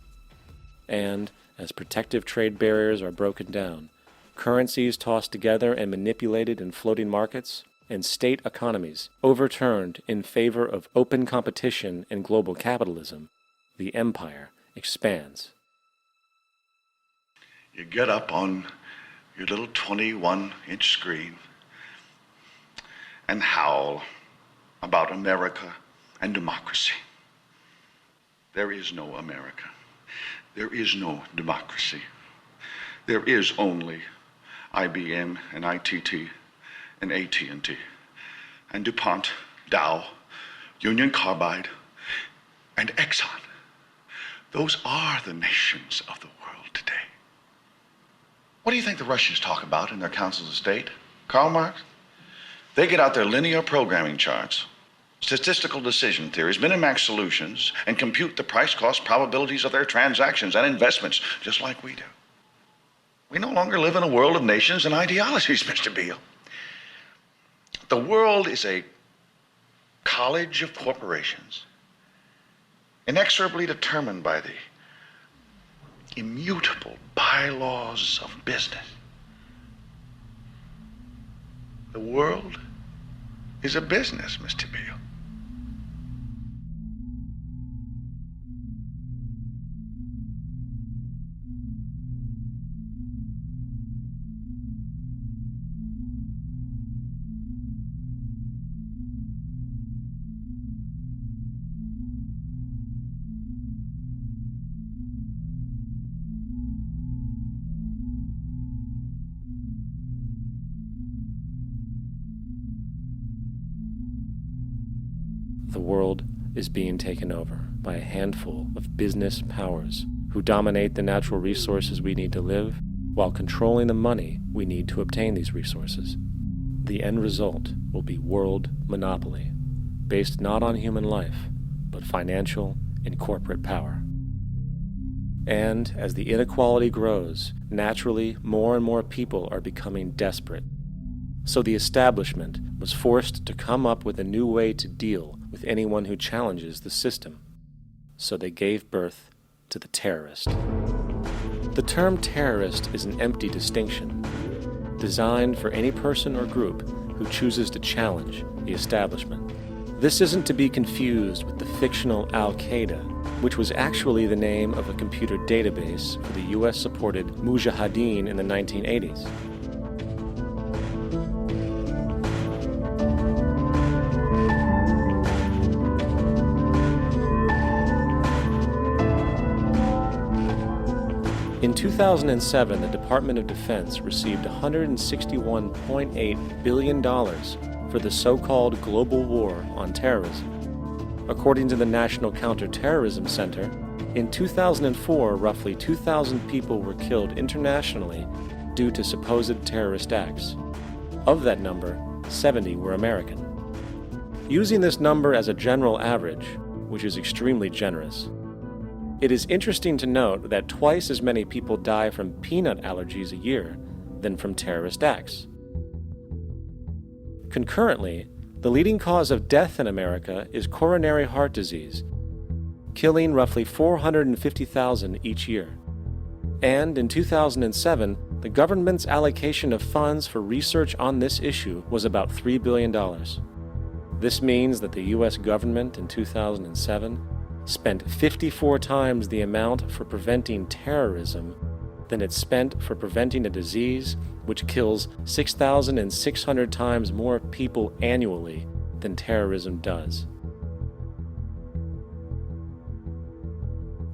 And as protective trade barriers are broken down, currencies tossed together and manipulated in floating markets, and state economies overturned in favor of open competition and global capitalism, the empire expands. You get up on your little 21-inch screen and howl about America and democracy. There is no America. There is no democracy. There is only IBM and ITT and AT&T and DuPont, Dow, Union Carbide, and Exxon. Those are the nations of the world today. What do you think the Russians talk about in their councils of state? Karl Marx? They get out their linear programming charts, statistical decision theories, Minimax solutions, and compute the price-cost probabilities of their transactions and investments, just like we do. We no longer live in a world of nations and ideologies, Mr. Beale. The world is a college of corporations, inexorably determined by the immutable bylaws of business. The world is a business, Mr. Beale. The world is being taken over by a handful of business powers who dominate the natural resources we need to live while controlling the money we need to obtain these resources. The end result will be world monopoly, based not on human life, but financial and corporate power. And as the inequality grows, naturally more and more people are becoming desperate. So the establishment was forced to come up with a new way to deal with anyone who challenges the system. So they gave birth to the terrorist. The term terrorist is an empty distinction, designed for any person or group who chooses to challenge the establishment. This isn't to be confused with the fictional Al-Qaeda, which was actually the name of a computer database for the US-supported Mujahideen in the 1980s. In 2007, the Department of Defense received $161.8 billion for the so-called global war on terrorism. According to the National Counterterrorism Center, in 2004, roughly 2,000 people were killed internationally due to supposed terrorist acts. Of that number, 70 were American. Using this number as a general average, which is extremely generous, It is interesting to note that twice as many people die from peanut allergies a year than from terrorist acts. Concurrently, the leading cause of death in America is coronary heart disease, killing roughly 450,000 each year. And in 2007, the government's allocation of funds for research on this issue was about $3 billion. This means that the U.S. government in 2007 spent 54 times the amount for preventing terrorism than it spent for preventing a disease which kills 6,600 times more people annually than terrorism does.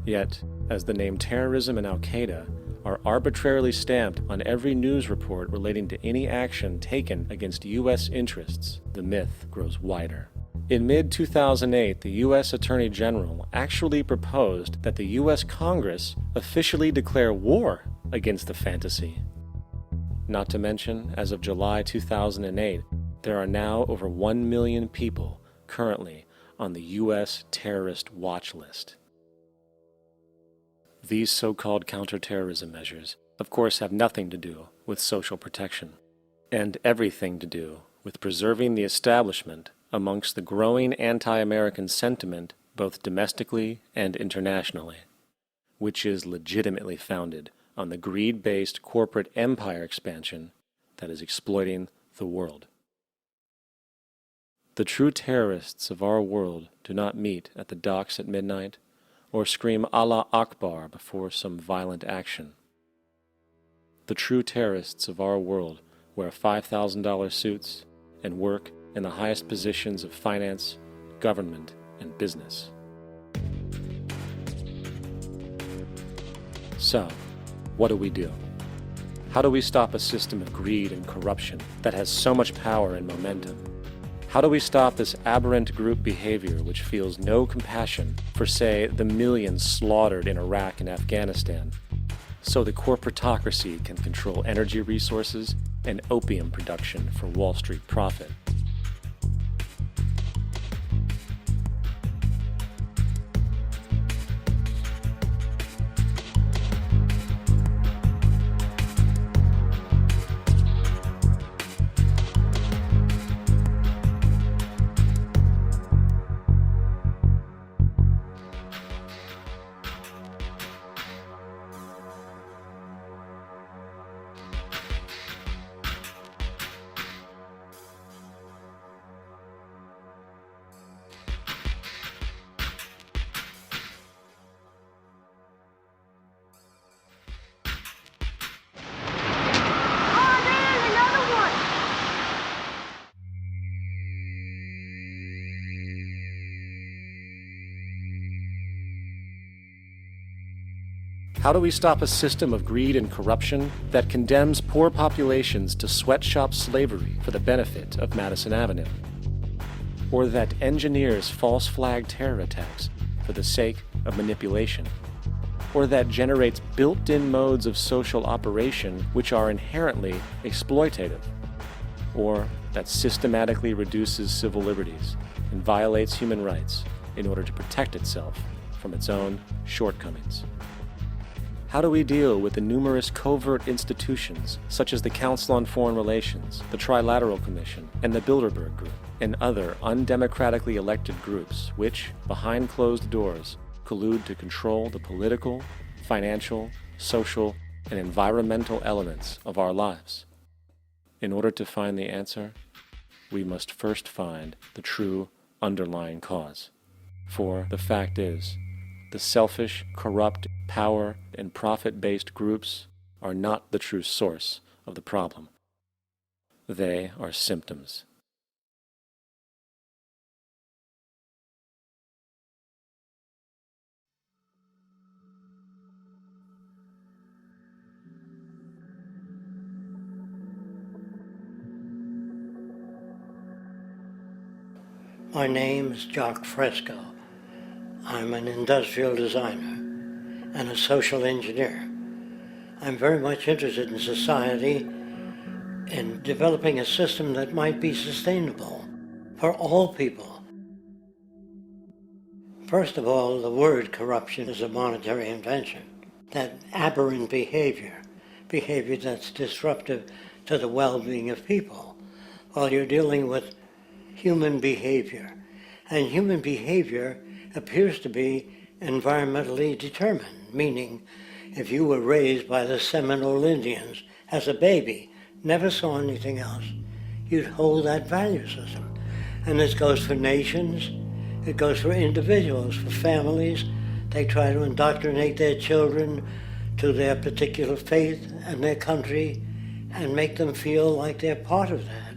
Yet, as the name terrorism and Al-Qaeda are arbitrarily stamped on every news report relating to any action taken against U.S. interests, the myth grows wider. In mid-2008, the U.S. Attorney General actually proposed that the U.S. Congress officially declare war against the fantasy. Not to mention, as of July 2008, there are now over 1 million people currently on the U.S. terrorist watch list. These so-called counterterrorism measures, of course, have nothing to do with social protection, and everything to do with preserving the establishment amongst the growing anti-American sentiment both domestically and internationally, which is legitimately founded on the greed-based corporate empire expansion that is exploiting the world. The true terrorists of our world do not meet at the docks at midnight or scream Allah Akbar before some violent action. The true terrorists of our world wear $5,000 suits and work in the highest positions of finance, government, and business. So, what do? How do we stop a system of greed and corruption that has so much power and momentum? How do we stop this aberrant group behavior which feels no compassion for, say, the millions slaughtered in Iraq and Afghanistan, so the corporatocracy can control energy resources and opium production for Wall Street profit? How do we stop a system of greed and corruption that condemns poor populations to sweatshop slavery for the benefit of Madison Avenue? Or that engineers false flag terror attacks for the sake of manipulation? Or that generates built-in modes of social operation which are inherently exploitative? Or that systematically reduces civil liberties and violates human rights in order to protect itself from its own shortcomings? How do we deal with the numerous covert institutions, such as the Council on Foreign Relations, the Trilateral Commission, and the Bilderberg Group, and other undemocratically elected groups which, behind closed doors, collude to control the political, financial, social, and environmental elements of our lives? In order to find the answer, we must first find the true underlying cause. For the fact is, the selfish, corrupt, power, and profit-based groups are not the true source of the problem. They are symptoms. My name is Jock Fresco. I'm an industrial designer and a social engineer. I'm very much interested in society and developing a system that might be sustainable for all people. First of all, the word corruption is a monetary invention. That aberrant behavior that's disruptive to the well-being of people, while you're dealing with human behavior. And human behavior appears to be environmentally determined, meaning if you were raised by the Seminole Indians as a baby, never saw anything else, you'd hold that value system. And this goes for nations, it goes for individuals, for families. They try to indoctrinate their children to their particular faith and their country and make them feel like they're part of that.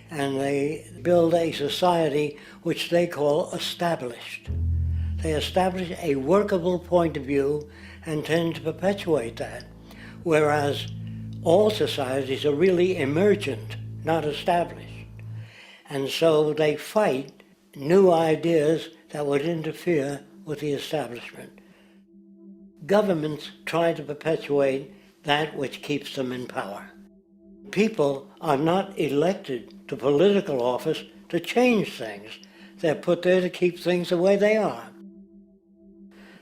And they build a society which they call established. They establish a workable point of view and tend to perpetuate that, whereas all societies are really emergent, not established. And so they fight new ideas that would interfere with the establishment. Governments try to perpetuate that which keeps them in power. People are not elected to political office to change things. They're put there to keep things the way they are.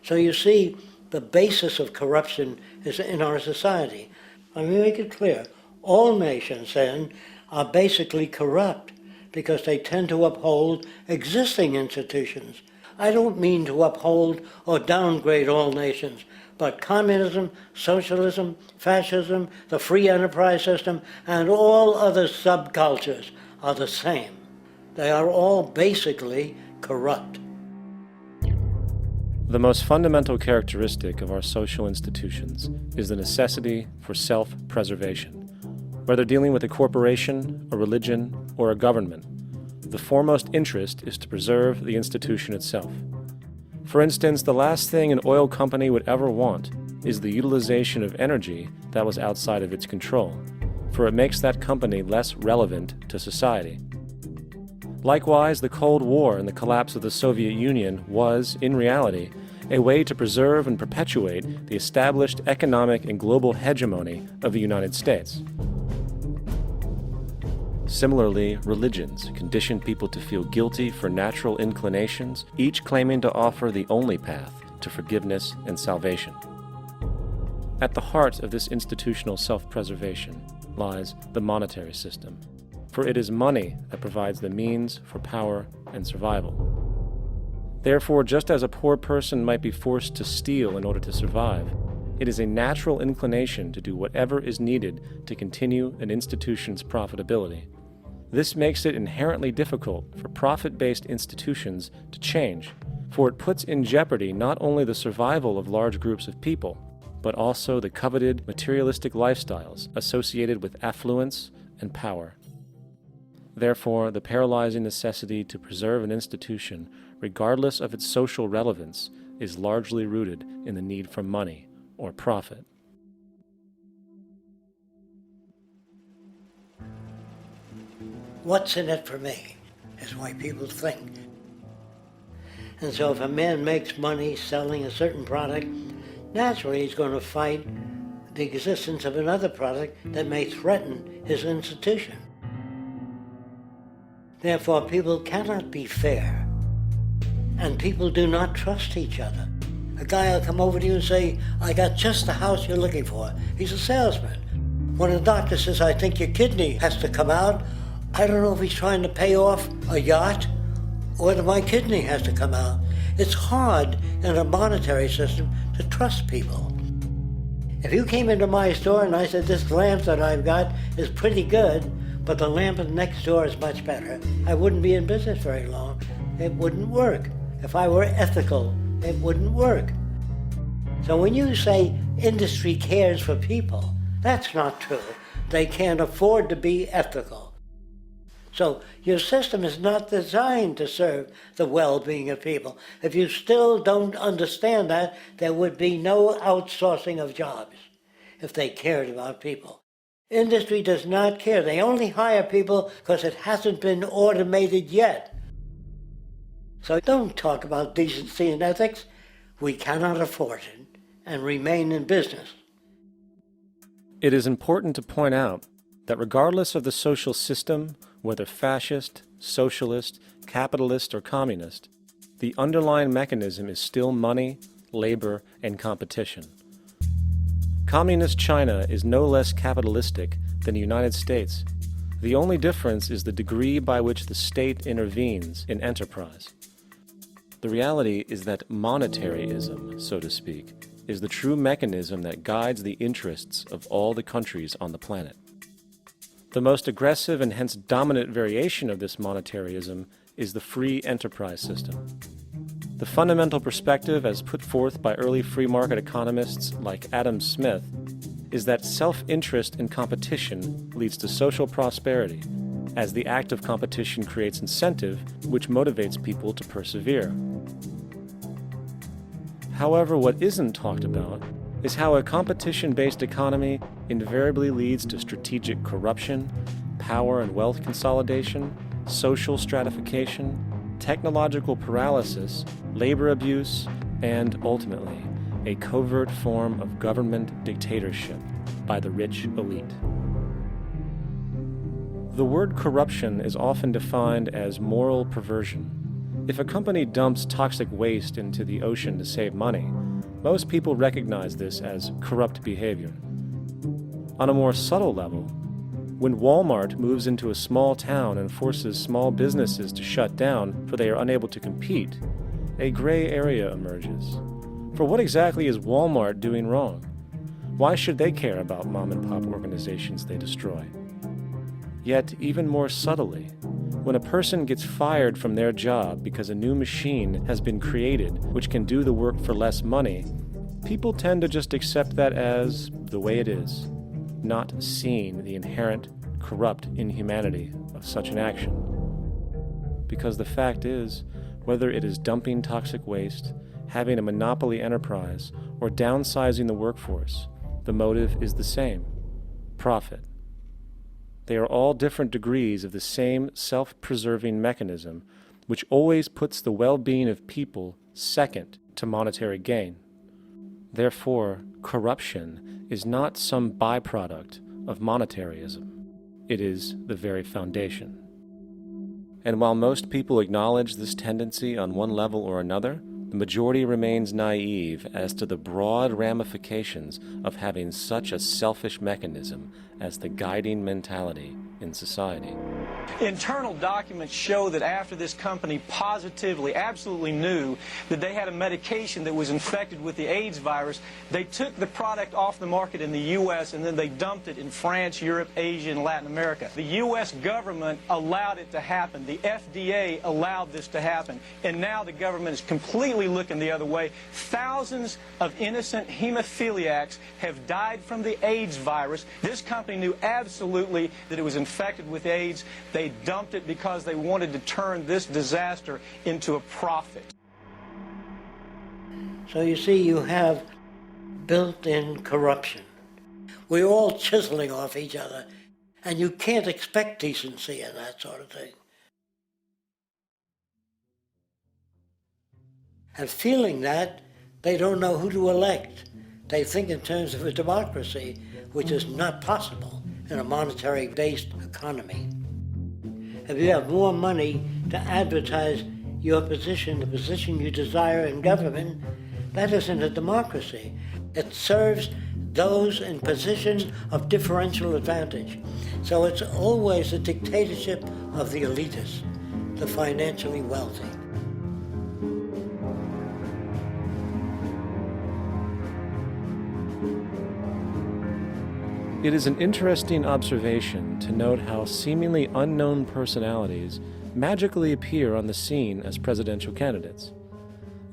So you see, the basis of corruption is in our society. Let me make it clear. All nations, then, are basically corrupt because they tend to uphold existing institutions. I don't mean to uphold or downgrade all nations, but communism, socialism, fascism, the free enterprise system, and all other subcultures are the same. They are all basically corrupt. The most fundamental characteristic of our social institutions is the necessity for self-preservation. Whether dealing with a corporation, a religion, or a government, the foremost interest is to preserve the institution itself. For instance, the last thing an oil company would ever want is the utilization of energy that was outside of its control, for it makes that company less relevant to society. Likewise, the Cold War and the collapse of the Soviet Union was, in reality, a way to preserve and perpetuate the established economic and global hegemony of the United States. Similarly, religions condition people to feel guilty for natural inclinations, each claiming to offer the only path to forgiveness and salvation. At the heart of this institutional self-preservation lies the monetary system, for it is money that provides the means for power and survival. Therefore, just as a poor person might be forced to steal in order to survive, it is a natural inclination to do whatever is needed to continue an institution's profitability. This makes it inherently difficult for profit-based institutions to change, for it puts in jeopardy not only the survival of large groups of people, but also the coveted materialistic lifestyles associated with affluence and power. Therefore, the paralyzing necessity to preserve an institution, regardless of its social relevance, is largely rooted in the need for money or profit. What's in it for me is why people think. And so if a man makes money selling a certain product, naturally he's going to fight the existence of another product that may threaten his institution. Therefore, people cannot be fair, and people do not trust each other. A guy will come over to you and say, I got just the house you're looking for. He's a salesman. When a doctor says, I think your kidney has to come out, I don't know if he's trying to pay off a yacht or whether my kidney has to come out. It's hard in a monetary system to trust people. If you came into my store and I said, this lamp that I've got is pretty good, but the lamp next door is much better, I wouldn't be in business very long. It wouldn't work. If I were ethical, it wouldn't work. So when you say industry cares for people, that's not true. They can't afford to be ethical. So your system is not designed to serve the well-being of people. If you still don't understand that, there would be no outsourcing of jobs if they cared about people. Industry does not care. They only hire people because it hasn't been automated yet. So don't talk about decency and ethics. We cannot afford it and remain in business. It is important to point out that regardless of the social system, whether fascist, socialist, capitalist, or communist, The underlying mechanism is still money, labor, and competition. Communist China is no less capitalistic than the United States. The only difference is the degree by which the state intervenes in enterprise. The reality is that monetaryism, so to speak, is the true mechanism that guides the interests of all the countries on the planet. The most aggressive and hence dominant variation of this monetaryism is the free enterprise system. The fundamental perspective, as put forth by early free market economists like Adam Smith, is that self-interest in competition leads to social prosperity, as the act of competition creates incentive, which motivates people to persevere. However, what isn't talked about is how a competition-based economy invariably leads to strategic corruption, power and wealth consolidation, social stratification, technological paralysis, labor abuse, and, ultimately, a covert form of government dictatorship by the rich elite. The word corruption is often defined as moral perversion. If a company dumps toxic waste into the ocean to save money, most people recognize this as corrupt behavior. On a more subtle level, when Walmart moves into a small town and forces small businesses to shut down for they are unable to compete, a gray area emerges. For what exactly is Walmart doing wrong? Why should they care about mom-and-pop organizations they destroy? Yet, even more subtly, when a person gets fired from their job because a new machine has been created which can do the work for less money, people tend to just accept that as the way it is, not seeing the inherent, corrupt inhumanity of such an action. Because the fact is, whether it is dumping toxic waste, having a monopoly enterprise, or downsizing the workforce, the motive is the same: profit. They are all different degrees of the same self-preserving mechanism, which always puts the well-being of people second to monetary gain. Therefore, corruption is not some byproduct of monetaryism. It is the very foundation. And while most people acknowledge this tendency on one level or another, the majority remains naive as to the broad ramifications of having such a selfish mechanism as the guiding mentality in society. Internal documents show that after this company positively, absolutely knew that they had a medication that was infected with the AIDS virus, they took the product off the market in the U.S. and then they dumped it in France, Europe, Asia, and Latin America. The U.S. government allowed it to happen. The FDA allowed this to happen. And now the government is completely looking the other way. Thousands of innocent hemophiliacs have died from the AIDS virus. This company knew absolutely that it was infected with AIDS. They dumped it because they wanted to turn this disaster into a profit. So you see, you have built-in corruption. We're all chiseling off each other, and you can't expect decency in that sort of thing. And feeling that, they don't know who to elect. They think in terms of a democracy, which is not possible in a monetary-based economy. If you have more money to advertise your position, the position you desire in government, that isn't a democracy. It serves those in positions of differential advantage. So it's always a dictatorship of the elitists, the financially wealthy. It is an interesting observation to note how seemingly unknown personalities magically appear on the scene as presidential candidates.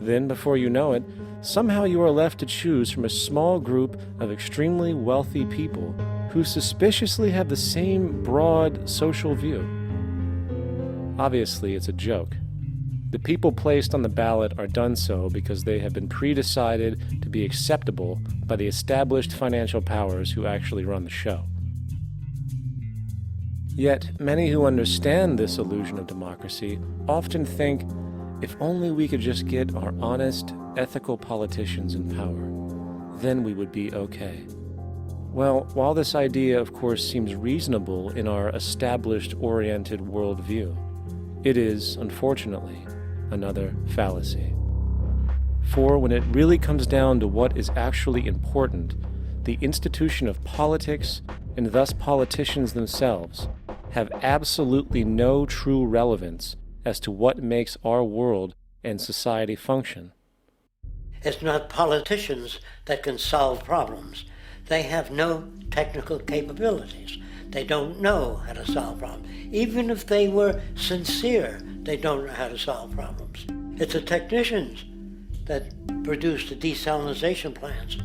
Then, before you know it, somehow you are left to choose from a small group of extremely wealthy people who suspiciously have the same broad social view. Obviously, it's a joke. The people placed on the ballot are done so because they have been pre-decided to be acceptable by the established financial powers who actually run the show. Yet, many who understand this illusion of democracy often think, if only we could just get our honest, ethical politicians in power, then we would be okay. Well, while this idea, of course, seems reasonable in our established, oriented worldview, it is, unfortunately, another fallacy. For when it really comes down to what is actually important, the institution of politics, and thus politicians themselves, have absolutely no true relevance as to what makes our world and society function. It's not politicians that can solve problems. They have no technical capabilities. They don't know how to solve problems. Even if they were sincere, they don't know how to solve problems. It's the technicians that produce the desalination plants.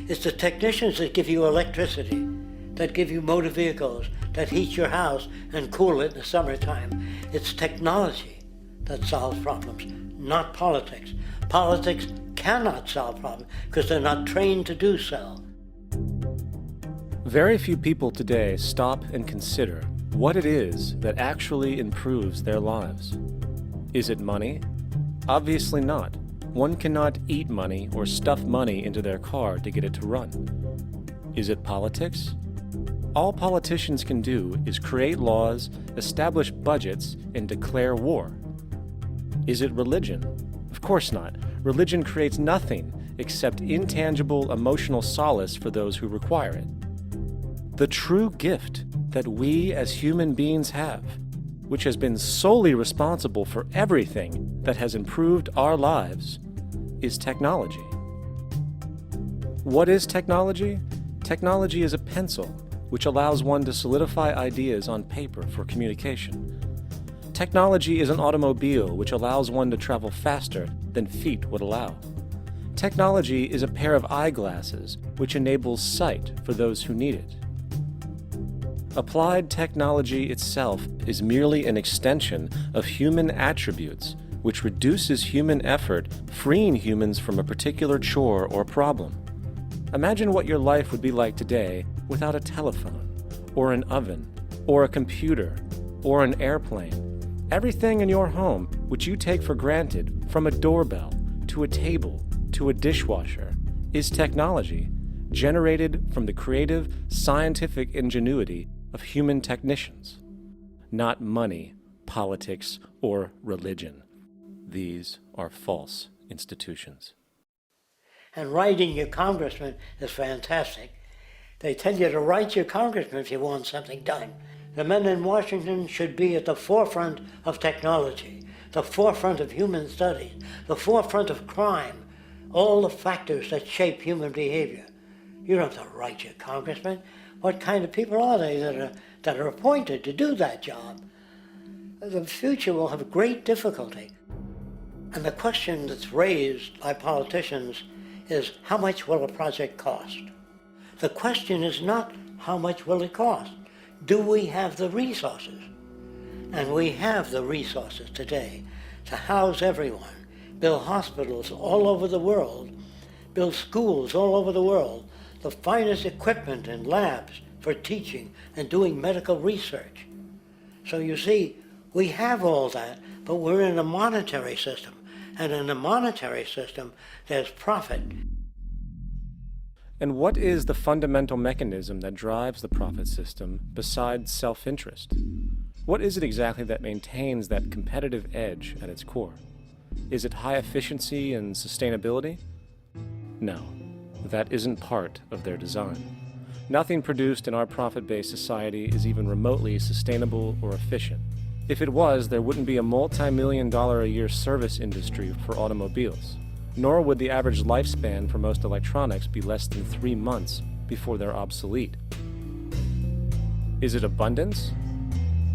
It's the technicians that give you electricity, that give you motor vehicles, that heat your house and cool it in the summertime. It's technology that solves problems, not politics. Politics cannot solve problems because they're not trained to do so. Very few people today stop and consider what it is that actually improves their lives. Is it money? Obviously not. One cannot eat money or stuff money into their car to get it to run. Is it politics? All politicians can do is create laws, establish budgets, and declare war. Is it religion? Of course not. Religion creates nothing except intangible emotional solace for those who require it. The true gift that we as human beings have, which has been solely responsible for everything that has improved our lives, is technology. What is technology? Technology is a pencil which allows one to solidify ideas on paper for communication. Technology is an automobile which allows one to travel faster than feet would allow. Technology is a pair of eyeglasses which enables sight for those who need it. Applied technology itself is merely an extension of human attributes which reduces human effort, freeing humans from a particular chore or problem. Imagine what your life would be like today without a telephone, or an oven, or a computer, or an airplane. Everything in your home which you take for granted, from a doorbell to a table to a dishwasher, is technology generated from the creative, scientific ingenuity of human technicians, not money, politics, or religion. These are false institutions. And writing your congressman is fantastic. They tell you to write your congressman if you want something done. The men in Washington should be at the forefront of technology, the forefront of human studies, the forefront of crime, all the factors that shape human behavior. You don't have to write your congressman. What kind of people are they that are appointed to do that job? The future will have great difficulty. And the question that's raised by politicians is, how much will a project cost? The question is not, how much will it cost? Do we have the resources? And we have the resources today to house everyone, build hospitals all over the world, build schools all over the world, the finest equipment and labs for teaching and doing medical research. So you see, we have all that, but we're in a monetary system. And in a monetary system, there's profit. And what is the fundamental mechanism that drives the profit system besides self-interest? What is it exactly that maintains that competitive edge at its core? Is it high efficiency and sustainability? No, that isn't part of their design. Nothing produced in our profit-based society is even remotely sustainable or efficient. If it was, there wouldn't be a multi-million-dollar-a-year service industry for automobiles, nor would the average lifespan for most electronics be less than 3 months before they're obsolete. Is it abundance?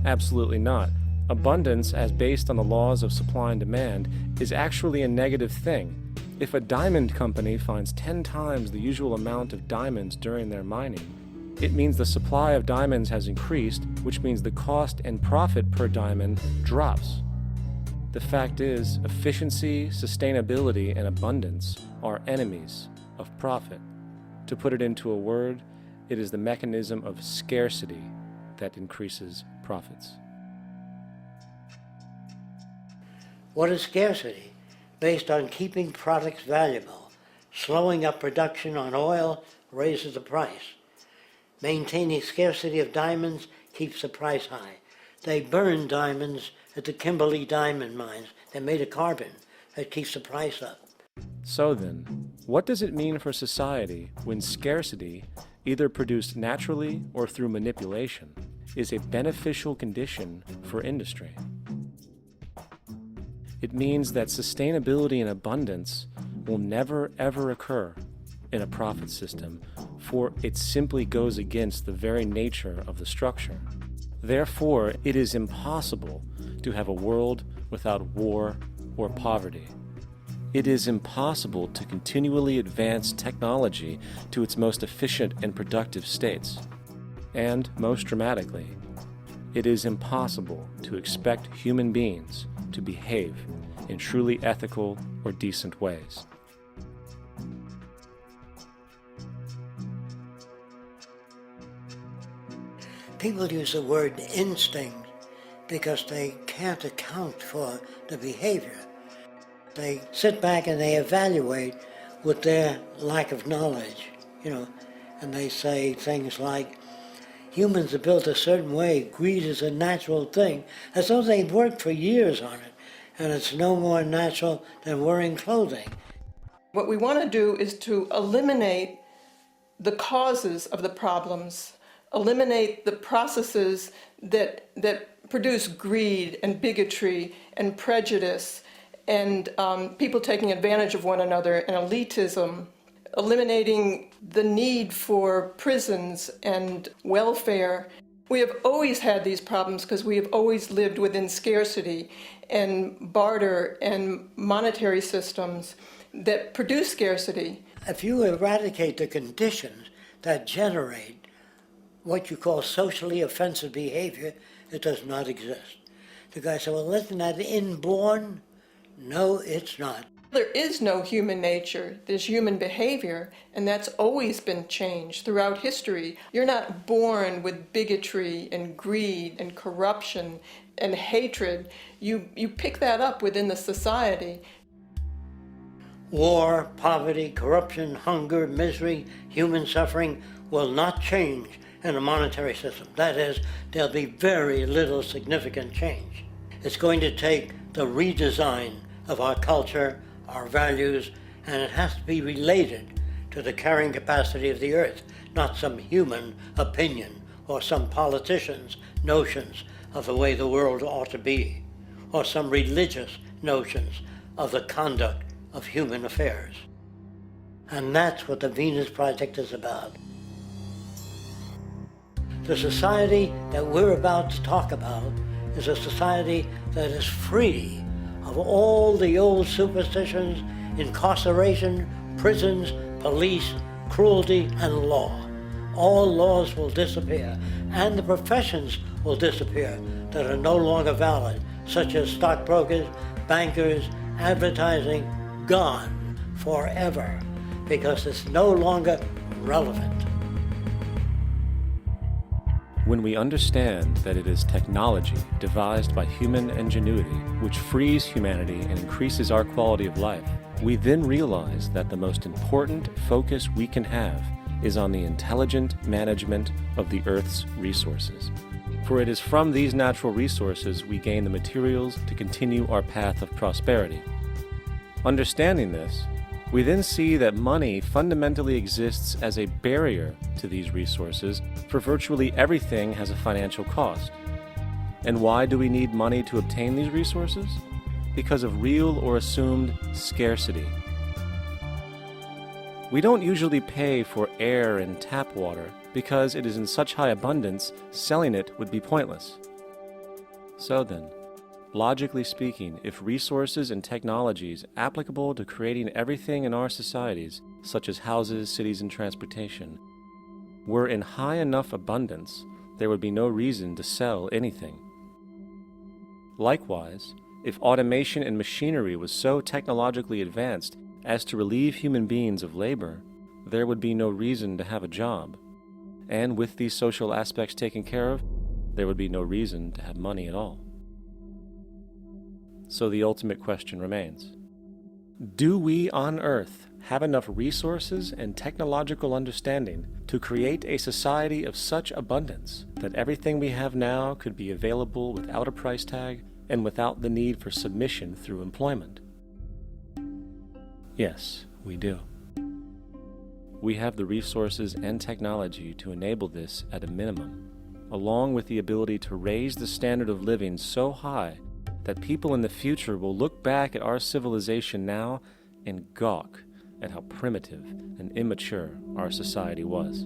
Absolutely not. Abundance, as based on the laws of supply and demand, is actually a negative thing. If a diamond company finds 10 times the usual amount of diamonds during their mining, it means the supply of diamonds has increased, which means the cost and profit per diamond drops. The fact is, efficiency, sustainability, and abundance are enemies of profit. To put it into a word, it is the mechanism of scarcity that increases profits. What is scarcity? Based on keeping products valuable. Slowing up production on oil raises the price. Maintaining scarcity of diamonds keeps the price high. They burn diamonds at the Kimberley diamond mines. They made a carbon that keeps the price up. So then, what does it mean for society when scarcity, either produced naturally or through manipulation, is a beneficial condition for industry? It means that sustainability and abundance will never ever occur in a profit system, for it simply goes against the very nature of the structure. Therefore, it is impossible to have a world without war or poverty. It is impossible to continually advance technology to its most efficient and productive states. And, most dramatically, it is impossible to expect human beings to behave in truly ethical or decent ways. People use the word instinct because they can't account for the behavior. They sit back and they evaluate with their lack of knowledge, and they say things like, humans are built a certain way, greed is a natural thing, as though they've worked for years on it, and it's no more natural than wearing clothing. What we want to do is to eliminate the causes of the problems, eliminate the processes that produce greed and bigotry and prejudice and people taking advantage of one another and elitism, eliminating the need for prisons and welfare. We have always had these problems because we have always lived within scarcity and barter and monetary systems that produce scarcity. If you eradicate the conditions that generate what you call socially offensive behavior, it does not exist. The guy said, well, isn't that inborn? No, it's not. There is no human nature, there's human behavior, and that's always been changed throughout history. You're not born with bigotry and greed and corruption and hatred. You pick that up within the society. War, poverty, corruption, hunger, misery, human suffering will not change in a monetary system. That is, there'll be very little significant change. It's going to take the redesign of our culture, our values, and it has to be related to the carrying capacity of the earth, not some human opinion or some politician's notions of the way the world ought to be, or some religious notions of the conduct of human affairs. And that's what the Venus Project is about. The society that we're about to talk about is a society that is free of all the old superstitions, incarceration, prisons, police, cruelty, and law. All laws will disappear, and the professions will disappear that are no longer valid, such as stockbrokers, bankers, advertising, gone forever, because it's no longer relevant. When we understand that it is technology devised by human ingenuity which frees humanity and increases our quality of life, we then realize that the most important focus we can have is on the intelligent management of the Earth's resources. For it is from these natural resources we gain the materials to continue our path of prosperity. Understanding this, we then see that money fundamentally exists as a barrier to these resources, for virtually everything has a financial cost. And why do we need money to obtain these resources? Because of real or assumed scarcity. We don't usually pay for air and tap water because it is in such high abundance, selling it would be pointless. So then, logically speaking, if resources and technologies applicable to creating everything in our societies, such as houses, cities, and transportation, were in high enough abundance, there would be no reason to sell anything. Likewise, if automation and machinery was so technologically advanced as to relieve human beings of labor, there would be no reason to have a job. And with these social aspects taken care of, there would be no reason to have money at all. So the ultimate question remains. Do we on Earth have enough resources and technological understanding to create a society of such abundance that everything we have now could be available without a price tag and without the need for submission through employment? Yes, we do. We have the resources and technology to enable this at a minimum, along with the ability to raise the standard of living so high that people in the future will look back at our civilization now and gawk at how primitive and immature our society was.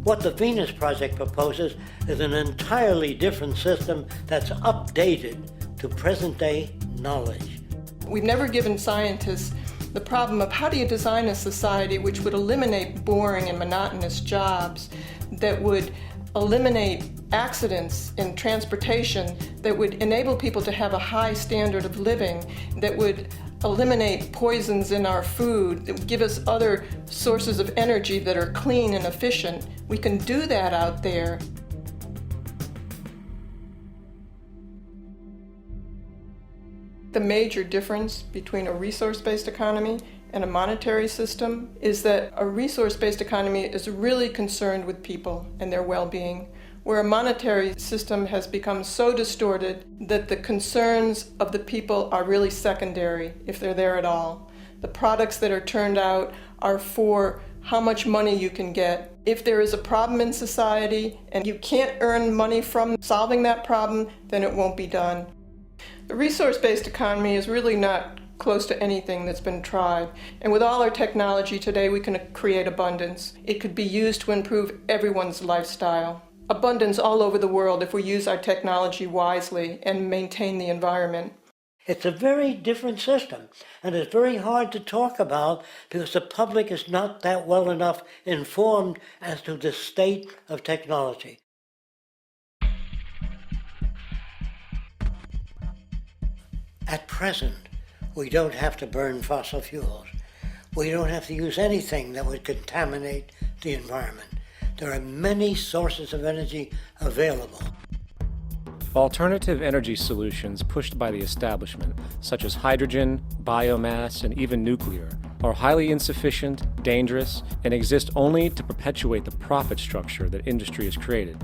What the Venus Project proposes is an entirely different system that's updated to present-day knowledge. We've never given scientists the problem of how do you design a society which would eliminate boring and monotonous jobs, that would eliminate accidents in transportation, that would enable people to have a high standard of living, that would eliminate poisons in our food, that would give us other sources of energy that are clean and efficient. We can do that out there. The major difference between a resource-based economy and a monetary system is that a resource-based economy is really concerned with people and their well-being, where a monetary system has become so distorted that the concerns of the people are really secondary, if they're there at all. The products that are turned out are for how much money you can get. If there is a problem in society and you can't earn money from solving that problem, then it won't be done. The resource-based economy is really not close to anything that's been tried. And with all our technology today, we can create abundance. It could be used to improve everyone's lifestyle. Abundance all over the world if we use our technology wisely and maintain the environment. It's a very different system, and it's very hard to talk about because the public is not that well enough informed as to the state of technology. At present, we don't have to burn fossil fuels. We don't have to use anything that would contaminate the environment. There are many sources of energy available. Alternative energy solutions pushed by the establishment, such as hydrogen, biomass, and even nuclear, are highly insufficient, dangerous, and exist only to perpetuate the profit structure that industry has created.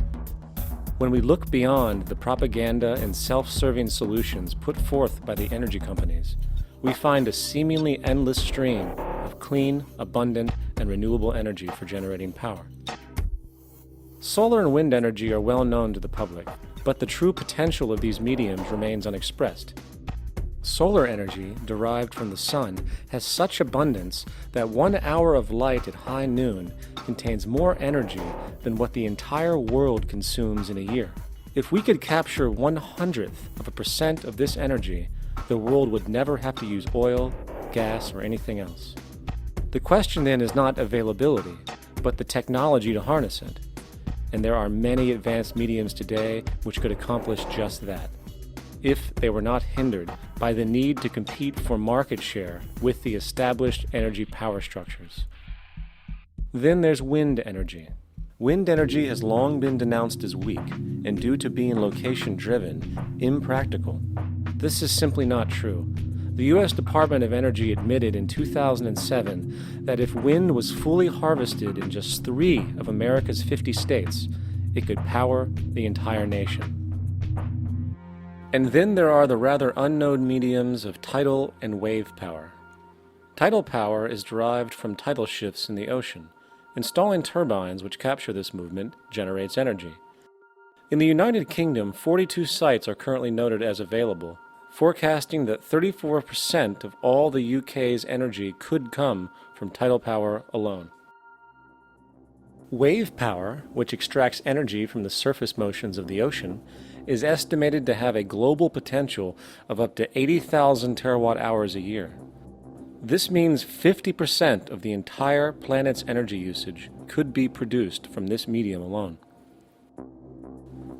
When we look beyond the propaganda and self-serving solutions put forth by the energy companies, we find a seemingly endless stream of clean, abundant, and renewable energy for generating power. Solar and wind energy are well known to the public, but the true potential of these mediums remains unexpressed. Solar energy, derived from the sun, has such abundance that 1 hour of light at high noon contains more energy than what the entire world consumes in a year. If we could capture 1/100% of this energy, the world would never have to use oil, gas, or anything else. The question then is not availability, but the technology to harness it. And there are many advanced mediums today which could accomplish just that, if they were not hindered by the need to compete for market share with the established energy power structures. Then there's wind energy. Wind energy has long been denounced as weak, and due to being location-driven, impractical. This is simply not true. The U.S. Department of Energy admitted in 2007 that if wind was fully harvested in just 3 of America's 50 states, it could power the entire nation. And then there are the rather unknown mediums of tidal and wave power. Tidal power is derived from tidal shifts in the ocean. Installing turbines which capture this movement generates energy. In the United Kingdom, 42 sites are currently noted as available, forecasting that 34% of all the UK's energy could come from tidal power alone. Wave power, which extracts energy from the surface motions of the ocean, is estimated to have a global potential of up to 80,000 terawatt-hours a year. This means 50% of the entire planet's energy usage could be produced from this medium alone.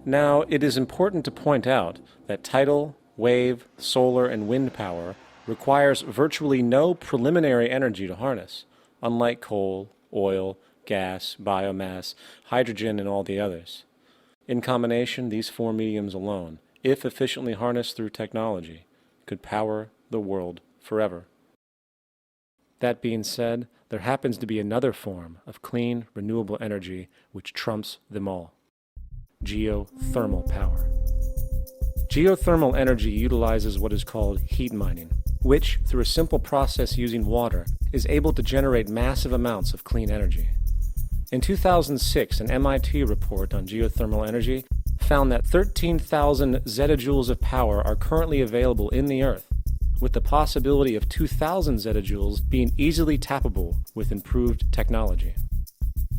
Now, it is important to point out that tidal, wave, solar, and wind power requires virtually no preliminary energy to harness, unlike coal, oil, gas, biomass, hydrogen, and all the others. In combination, these 4 mediums alone, if efficiently harnessed through technology, could power the world forever. That being said, there happens to be another form of clean, renewable energy which trumps them all: geothermal power. Geothermal energy utilizes what is called heat mining, which, through a simple process using water, is able to generate massive amounts of clean energy. In 2006, an MIT report on geothermal energy found that 13,000 zettajoules of power are currently available in the Earth, with the possibility of 2,000 zettajoules being easily tappable with improved technology.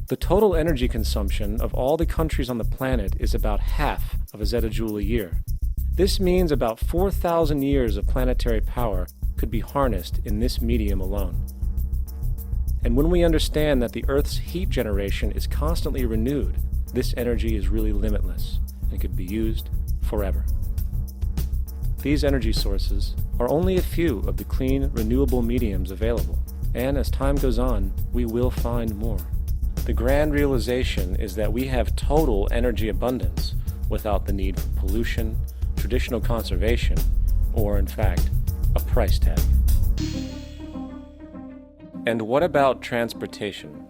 The total energy consumption of all the countries on the planet is about half of a zettajoule a year. This means about 4,000 years of planetary power could be harnessed in this medium alone. And when we understand that the Earth's heat generation is constantly renewed, this energy is really limitless and could be used forever. These energy sources are only a few of the clean, renewable mediums available, and as time goes on, we will find more. The grand realization is that we have total energy abundance without the need for pollution, traditional conservation, or in fact, a price tag. And what about transportation?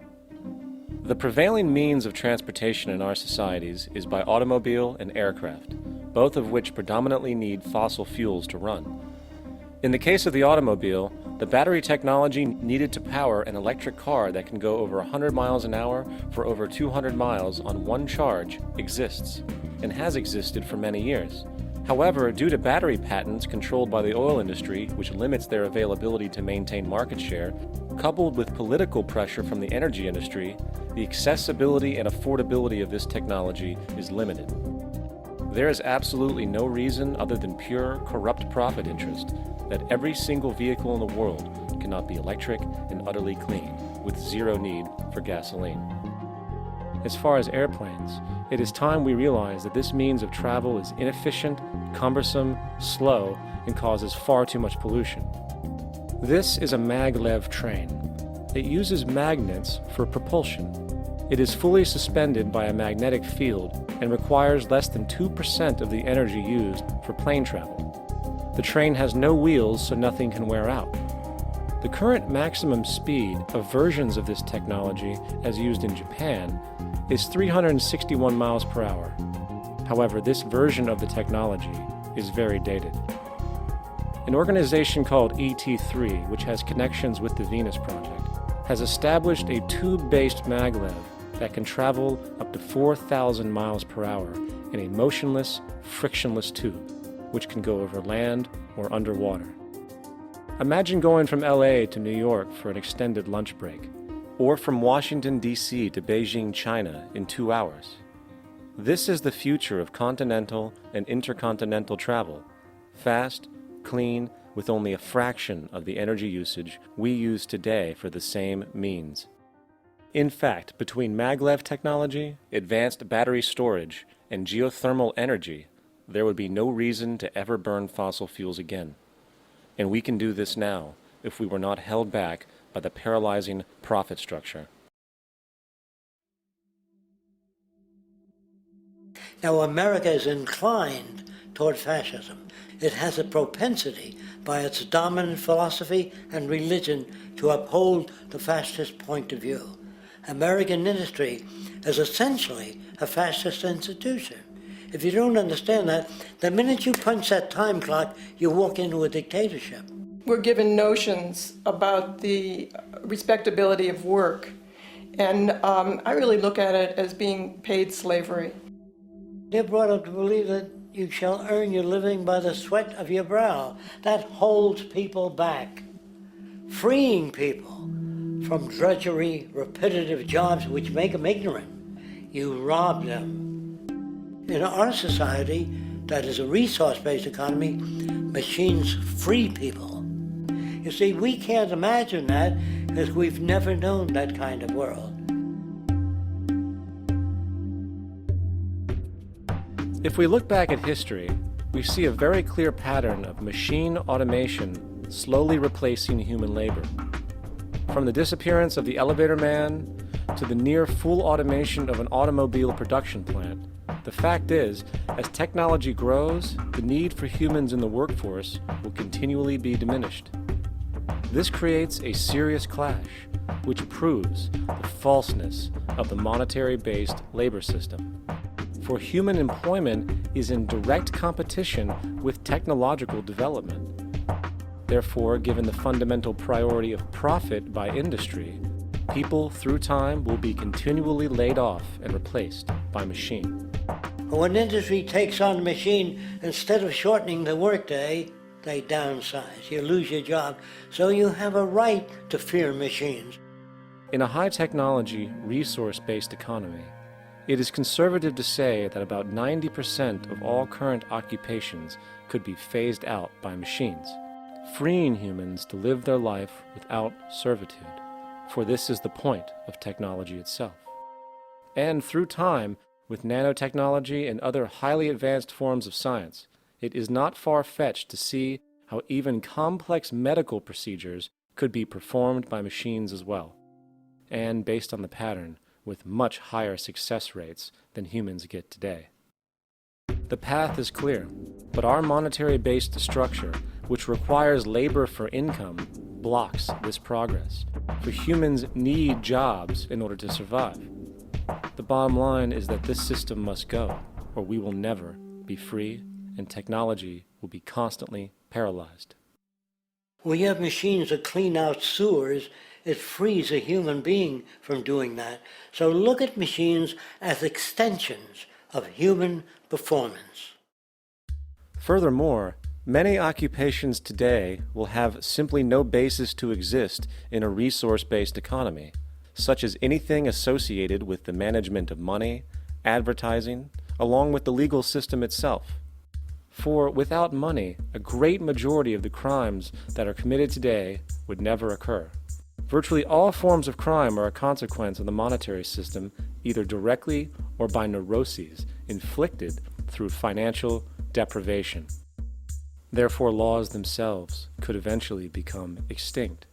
The prevailing means of transportation in our societies is by automobile and aircraft, both of which predominantly need fossil fuels to run. In the case of the automobile, the battery technology needed to power an electric car that can go over 100 miles an hour for over 200 miles on one charge exists, and has existed for many years. However, due to battery patents controlled by the oil industry, which limits their availability to maintain market share, coupled with political pressure from the energy industry, the accessibility and affordability of this technology is limited. There is absolutely no reason other than pure, corrupt profit interest that every single vehicle in the world cannot be electric and utterly clean, with zero need for gasoline. As far as airplanes, it is time we realize that this means of travel is inefficient, cumbersome, slow, and causes far too much pollution. This is a maglev train. It uses magnets for propulsion. It is fully suspended by a magnetic field and requires less than 2% of the energy used for plane travel. The train has no wheels, so nothing can wear out. The current maximum speed of versions of this technology, as used in Japan, is 361 miles per hour. However, this version of the technology is very dated. An organization called ET3, which has connections with the Venus Project, has established a tube-based maglev that can travel up to 4,000 miles per hour in a motionless, frictionless tube, which can go over land or underwater. Imagine going from LA to New York for an extended lunch break, or from Washington, D.C. to Beijing, China in 2 hours. This is the future of continental and intercontinental travel, fast, clean, with only a fraction of the energy usage we use today for the same means. In fact, between maglev technology, advanced battery storage, and geothermal energy, there would be no reason to ever burn fossil fuels again. And we can do this now if we were not held back by the paralyzing profit structure. Now, America is inclined toward fascism. It has a propensity by its dominant philosophy and religion to uphold the fascist point of view. American industry is essentially a fascist institution. If you don't understand that, the minute you punch that time clock, you walk into a dictatorship. We're given notions about the respectability of work, and I really look at it as being paid slavery. They're brought up to believe that you shall earn your living by the sweat of your brow. That holds people back, freeing people from drudgery, repetitive jobs which make them ignorant. You rob them. In our society, that is a resource-based economy, machines free people. You see, we can't imagine that because we've never known that kind of world. If we look back at history, we see a very clear pattern of machine automation slowly replacing human labor. From the disappearance of the elevator man to the near full automation of an automobile production plant, the fact is, as technology grows, the need for humans in the workforce will continually be diminished. This creates a serious clash, which proves the falseness of the monetary-based labor system. for human employment is in direct competition with technological development. Therefore, given the fundamental priority of profit by industry, people through time will be continually laid off and replaced by machine. When industry takes on a machine, instead of shortening the workday, they downsize. You lose your job. So you have a right to fear machines. In a high-technology, resource-based economy, it is conservative to say that about 90% of all current occupations could be phased out by machines, freeing humans to live their life without servitude, for this is the point of technology itself. And through time, with nanotechnology and other highly advanced forms of science, it is not far-fetched to see how even complex medical procedures could be performed by machines as well, and based on the pattern, with much higher success rates than humans get today. The path is clear, but our monetary-based structure, which requires labor for income, blocks this progress, for humans need jobs in order to survive. The bottom line is that this system must go, or we will never be free, and technology will be constantly paralyzed. We have machines that clean out sewers. It frees a human being from doing that. So look at machines as extensions of human performance. Furthermore, many occupations today will have simply no basis to exist in a resource-based economy, such as anything associated with the management of money, advertising, along with the legal system itself. For without money, a great majority of the crimes that are committed today would never occur. Virtually all forms of crime are a consequence of the monetary system, either directly or by neuroses inflicted through financial deprivation. Therefore, laws themselves could eventually become extinct.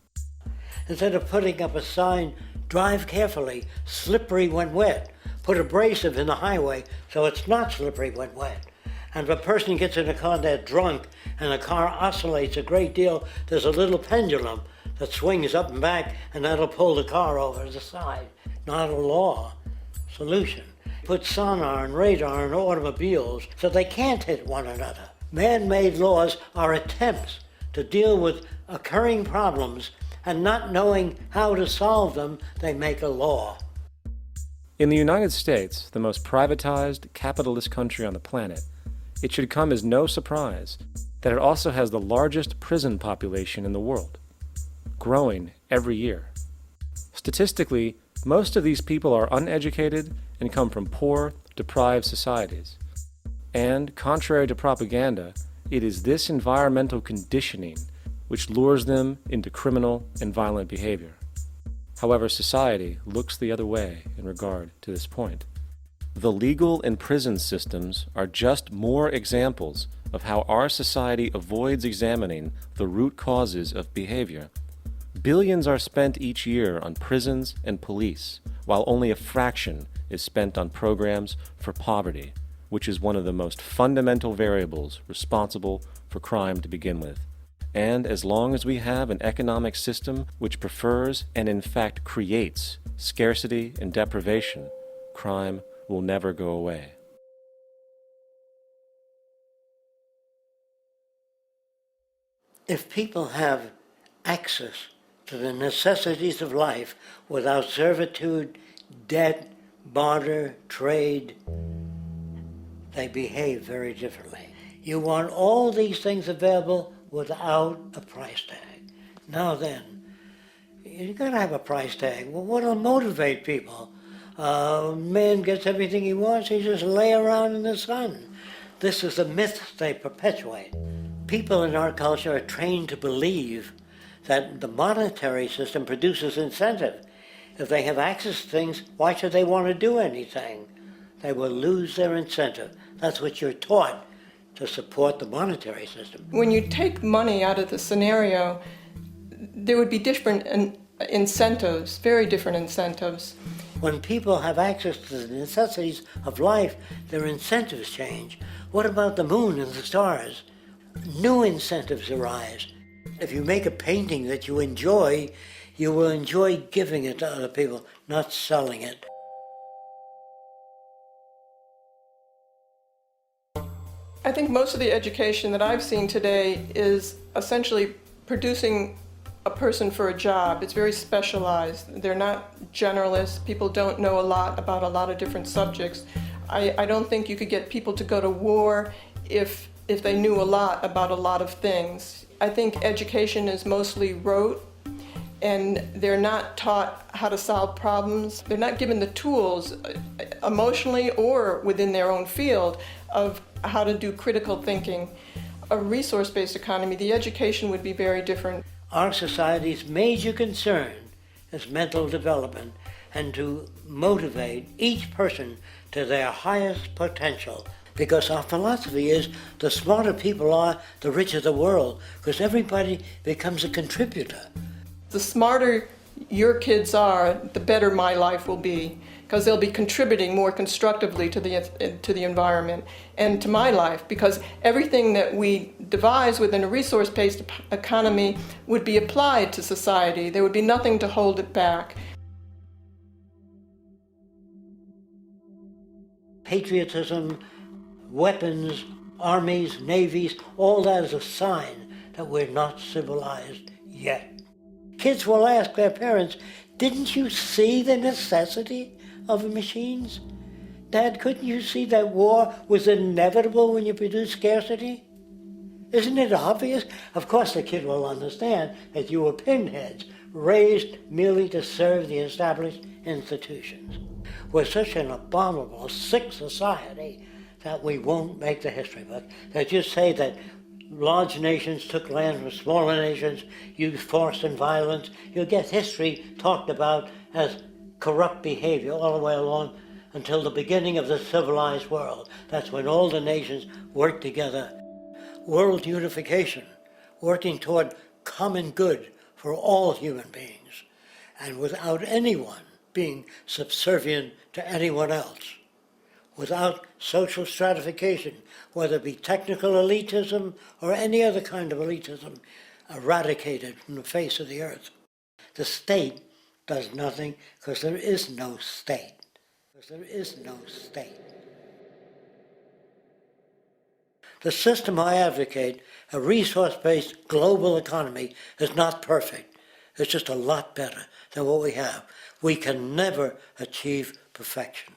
Instead of putting up a sign, drive carefully, slippery when wet, put abrasive in the highway so it's not slippery when wet. And if a person gets in a car they're drunk and the car oscillates a great deal, there's a little pendulum that swings up and back, and that'll pull the car over to the side. Not a law solution. Put sonar and radar in automobiles so they can't hit one another. Man-made laws are attempts to deal with occurring problems, and not knowing how to solve them, they make a law. In the United States, the most privatized, capitalist country on the planet, it should come as no surprise that it also has the largest prison population in the world, growing every year. Statistically, most of these people are uneducated and come from poor, deprived societies. And, contrary to propaganda, it is this environmental conditioning which lures them into criminal and violent behavior. However, society looks the other way in regard to this point. The legal and prison systems are just more examples of how our society avoids examining the root causes of behavior. Billions are spent each year on prisons and police, while only a fraction is spent on programs for poverty, which is one of the most fundamental variables responsible for crime to begin with. And as long as we have an economic system which prefers and in fact creates scarcity and deprivation, crime will never go away. If people have access to the necessities of life without servitude, debt, barter, trade, they behave very differently. You want all these things available without a price tag. Now then, you gotta have a price tag. Well, what'll motivate people? Man gets everything he wants, he just lay around in the sun. This is the myth they perpetuate. People in our culture are trained to believe that the monetary system produces incentive. If they have access to things, why should they want to do anything? They will lose their incentive. That's what you're taught to support the monetary system. When you take money out of the scenario, there would be different incentives, very different incentives. When people have access to the necessities of life, their incentives change. What about the moon and the stars? New incentives arise. If you make a painting that you will enjoy giving it to other people, not selling it. I think most of the education that I've seen today is essentially producing a person for a job. It's very specialized. They're not generalists. People don't know a lot about a lot of different subjects. I don't think you could get people to go to war if they knew a lot about a lot of things. I think education is mostly rote, and they're not taught how to solve problems. They're not given the tools emotionally or within their own field of how to do critical thinking. A resource-based economy, the education would be very different. Our society's major concern is mental development and to motivate each person to their highest potential. Because our philosophy is the smarter people are, the richer the world, because everybody becomes a contributor. The smarter your kids are, the better my life will be, because they'll be contributing more constructively to the environment and to my life, because everything that we devise within a resource-based economy would be applied to society. There would be nothing to hold it back. Patriotism, weapons, armies, navies, all that is a sign that we're not civilized yet. Kids will ask their parents, didn't you see the necessity of machines? Dad, couldn't you see that war was inevitable when you produce scarcity? Isn't it obvious? Of course the kid will understand that you were pinheads, raised merely to serve the established institutions. We're such an abominable, sick society that we won't make the history book. They just say that large nations took land from smaller nations, used force and violence. You'll get history talked about as corrupt behavior all the way along until the beginning of the civilized world. That's when all the nations work together. World unification, working toward common good for all human beings, and without anyone being subservient to anyone else, without social stratification, whether it be technical elitism or any other kind of elitism, eradicated from the face of the earth. The state does nothing because there is no state. There is no state. The system I advocate, a resource-based global economy, is not perfect. It's just a lot better than what we have. We can never achieve perfection.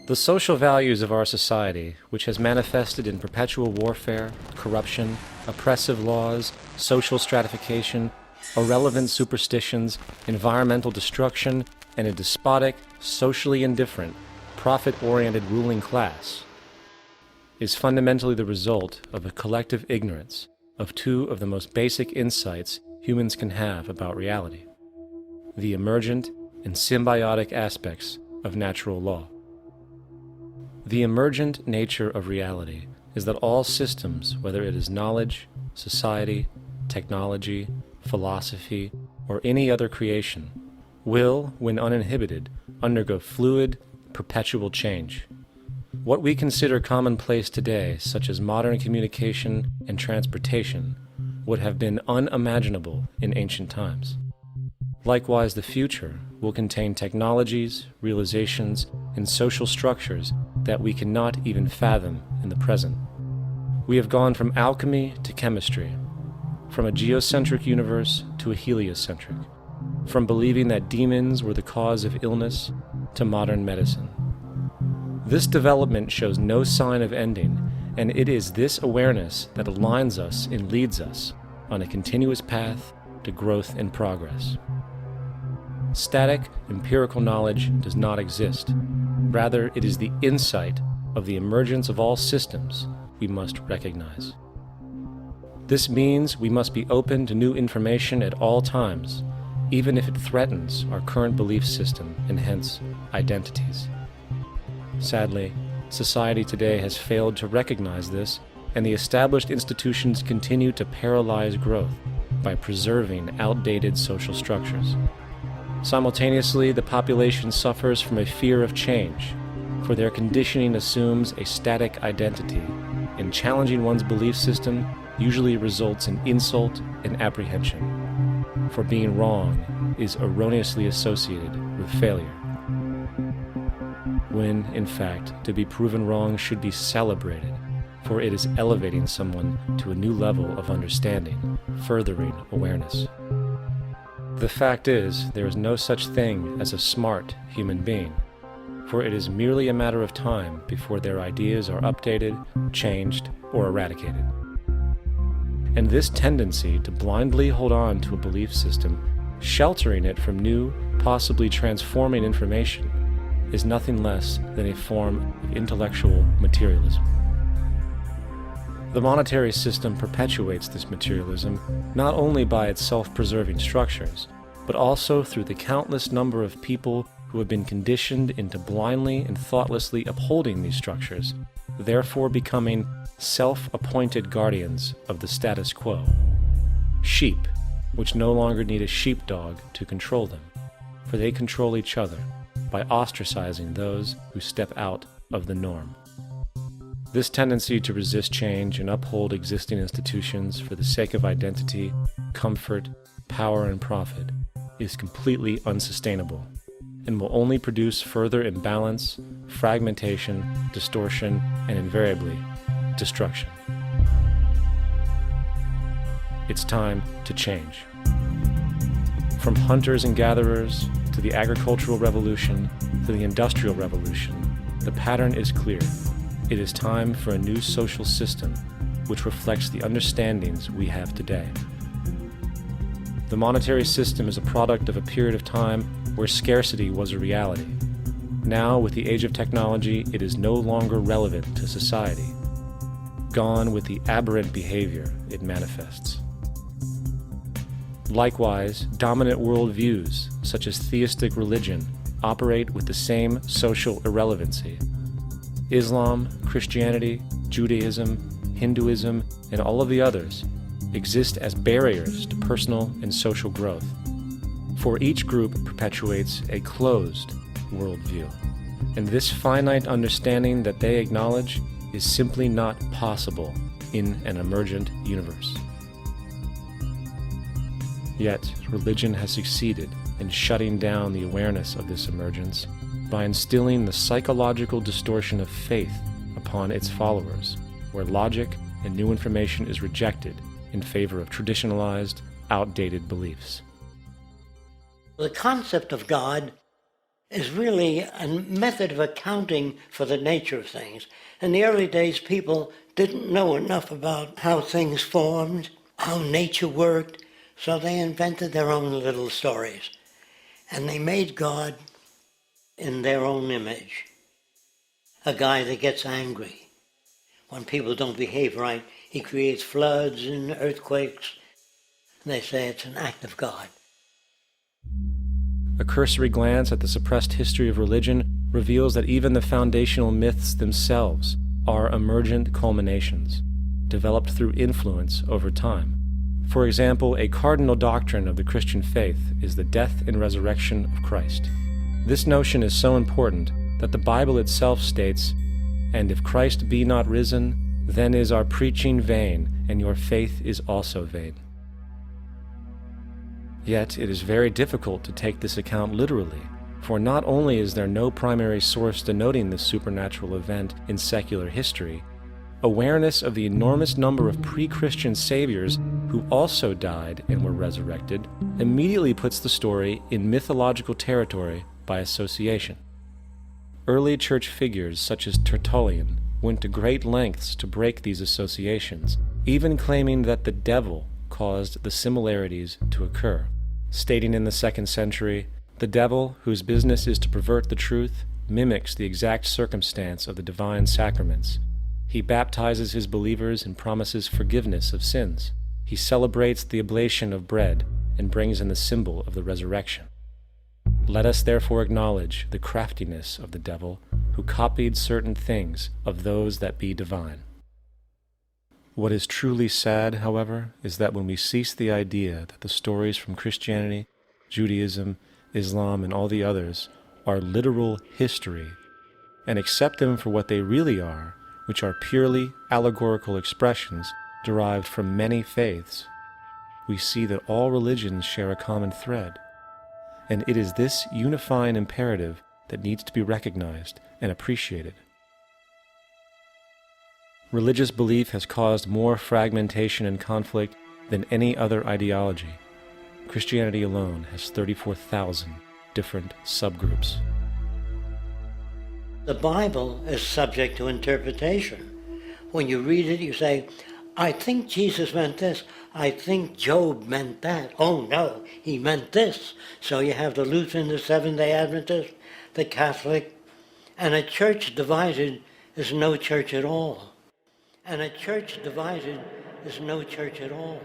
The social values of our society, which has manifested in perpetual warfare, corruption, oppressive laws, social stratification, irrelevant superstitions, environmental destruction, and a despotic, socially indifferent, profit-oriented ruling class, is fundamentally the result of a collective ignorance of two of the most basic insights humans can have about reality: the emergent and symbiotic aspects of natural law. The emergent nature of reality is that all systems, whether it is knowledge, society, technology, philosophy, or any other creation, will, when uninhibited, undergo fluid, perpetual change. What we consider commonplace today, such as modern communication and transportation, would have been unimaginable in ancient times. Likewise, the future will contain technologies, realizations, and social structures that we cannot even fathom in the present. We have gone from alchemy to chemistry, from a geocentric universe to a heliocentric, from believing that demons were the cause of illness to modern medicine. This development shows no sign of ending, and it is this awareness that aligns us and leads us on a continuous path to growth and progress. Static, empirical knowledge does not exist. Rather, it is the insight of the emergence of all systems we must recognize. This means we must be open to new information at all times, even if it threatens our current belief system and hence identities. Sadly, society today has failed to recognize this, and the established institutions continue to paralyze growth by preserving outdated social structures. Simultaneously, the population suffers from a fear of change, for their conditioning assumes a static identity, and challenging one's belief system usually results in insult and apprehension, for being wrong is erroneously associated with failure, when, in fact, to be proven wrong should be celebrated, for it is elevating someone to a new level of understanding, furthering awareness. The fact is, there is no such thing as a smart human being, for it is merely a matter of time before their ideas are updated, changed, or eradicated. And this tendency to blindly hold on to a belief system, sheltering it from new, possibly transforming information, is nothing less than a form of intellectual materialism. The monetary system perpetuates this materialism not only by its self-preserving structures, but also through the countless number of people who have been conditioned into blindly and thoughtlessly upholding these structures, therefore becoming self-appointed guardians of the status quo. Sheep, which no longer need a sheepdog to control them, for they control each other by ostracizing those who step out of the norm. This tendency to resist change and uphold existing institutions for the sake of identity, comfort, power, and profit is completely unsustainable and will only produce further imbalance, fragmentation, distortion, and invariably, destruction. It's time to change. From hunters and gatherers to the agricultural revolution to the industrial revolution, the pattern is clear. It is time for a new social system which reflects the understandings we have today. The monetary system is a product of a period of time where scarcity was a reality. Now, with the age of technology, it is no longer relevant to society. Gone with the aberrant behavior it manifests. Likewise, dominant worldviews, such as theistic religion, operate with the same social irrelevancy. Islam, Christianity, Judaism, Hinduism, and all of the others exist as barriers to personal and social growth, for each group perpetuates a closed worldview, and this finite understanding that they acknowledge is simply not possible in an emergent universe. Yet, religion has succeeded in shutting down the awareness of this emergence by instilling the psychological distortion of faith upon its followers, where logic and new information is rejected in favor of traditionalized, outdated beliefs. The concept of God is really a method of accounting for the nature of things. In the early days, people didn't know enough about how things formed, how nature worked, so they invented their own little stories. And they made God in their own image. A guy that gets angry. When people don't behave right, he creates floods and earthquakes. They say it's an act of God. A cursory glance at the suppressed history of religion reveals that even the foundational myths themselves are emergent culminations, developed through influence over time. For example, a cardinal doctrine of the Christian faith is the death and resurrection of Christ. This notion is so important that the Bible itself states, "And if Christ be not risen, then is our preaching vain, and your faith is also vain." Yet it is very difficult to take this account literally, for not only is there no primary source denoting this supernatural event in secular history, awareness of the enormous number of pre-Christian saviors who also died and were resurrected immediately puts the story in mythological territory by association. Early church figures such as Tertullian went to great lengths to break these associations, even claiming that the devil caused the similarities to occur, stating in the 2nd century, "The devil, whose business is to pervert the truth, mimics the exact circumstance of the divine sacraments. He baptizes his believers and promises forgiveness of sins. He celebrates the oblation of bread and brings in the symbol of the resurrection. Let us therefore acknowledge the craftiness of the devil, who copied certain things of those that be divine." What is truly sad, however, is that when we cease the idea that the stories from and accept them for what they really are, which are purely allegorical expressions derived from many faiths, we see that all religions share a common thread, and it is this unifying imperative that needs to be recognized and appreciated. Religious belief has caused more fragmentation and conflict than any other ideology. Christianity alone has 34,000 different subgroups. The Bible is subject to interpretation. When you read it, you say, I think Jesus meant this. I think Job meant that. Oh no, he meant this. So you have the Lutheran, the Seventh-day Adventist, the Catholic, and a church divided is no church at all. And a church divided is no church at all.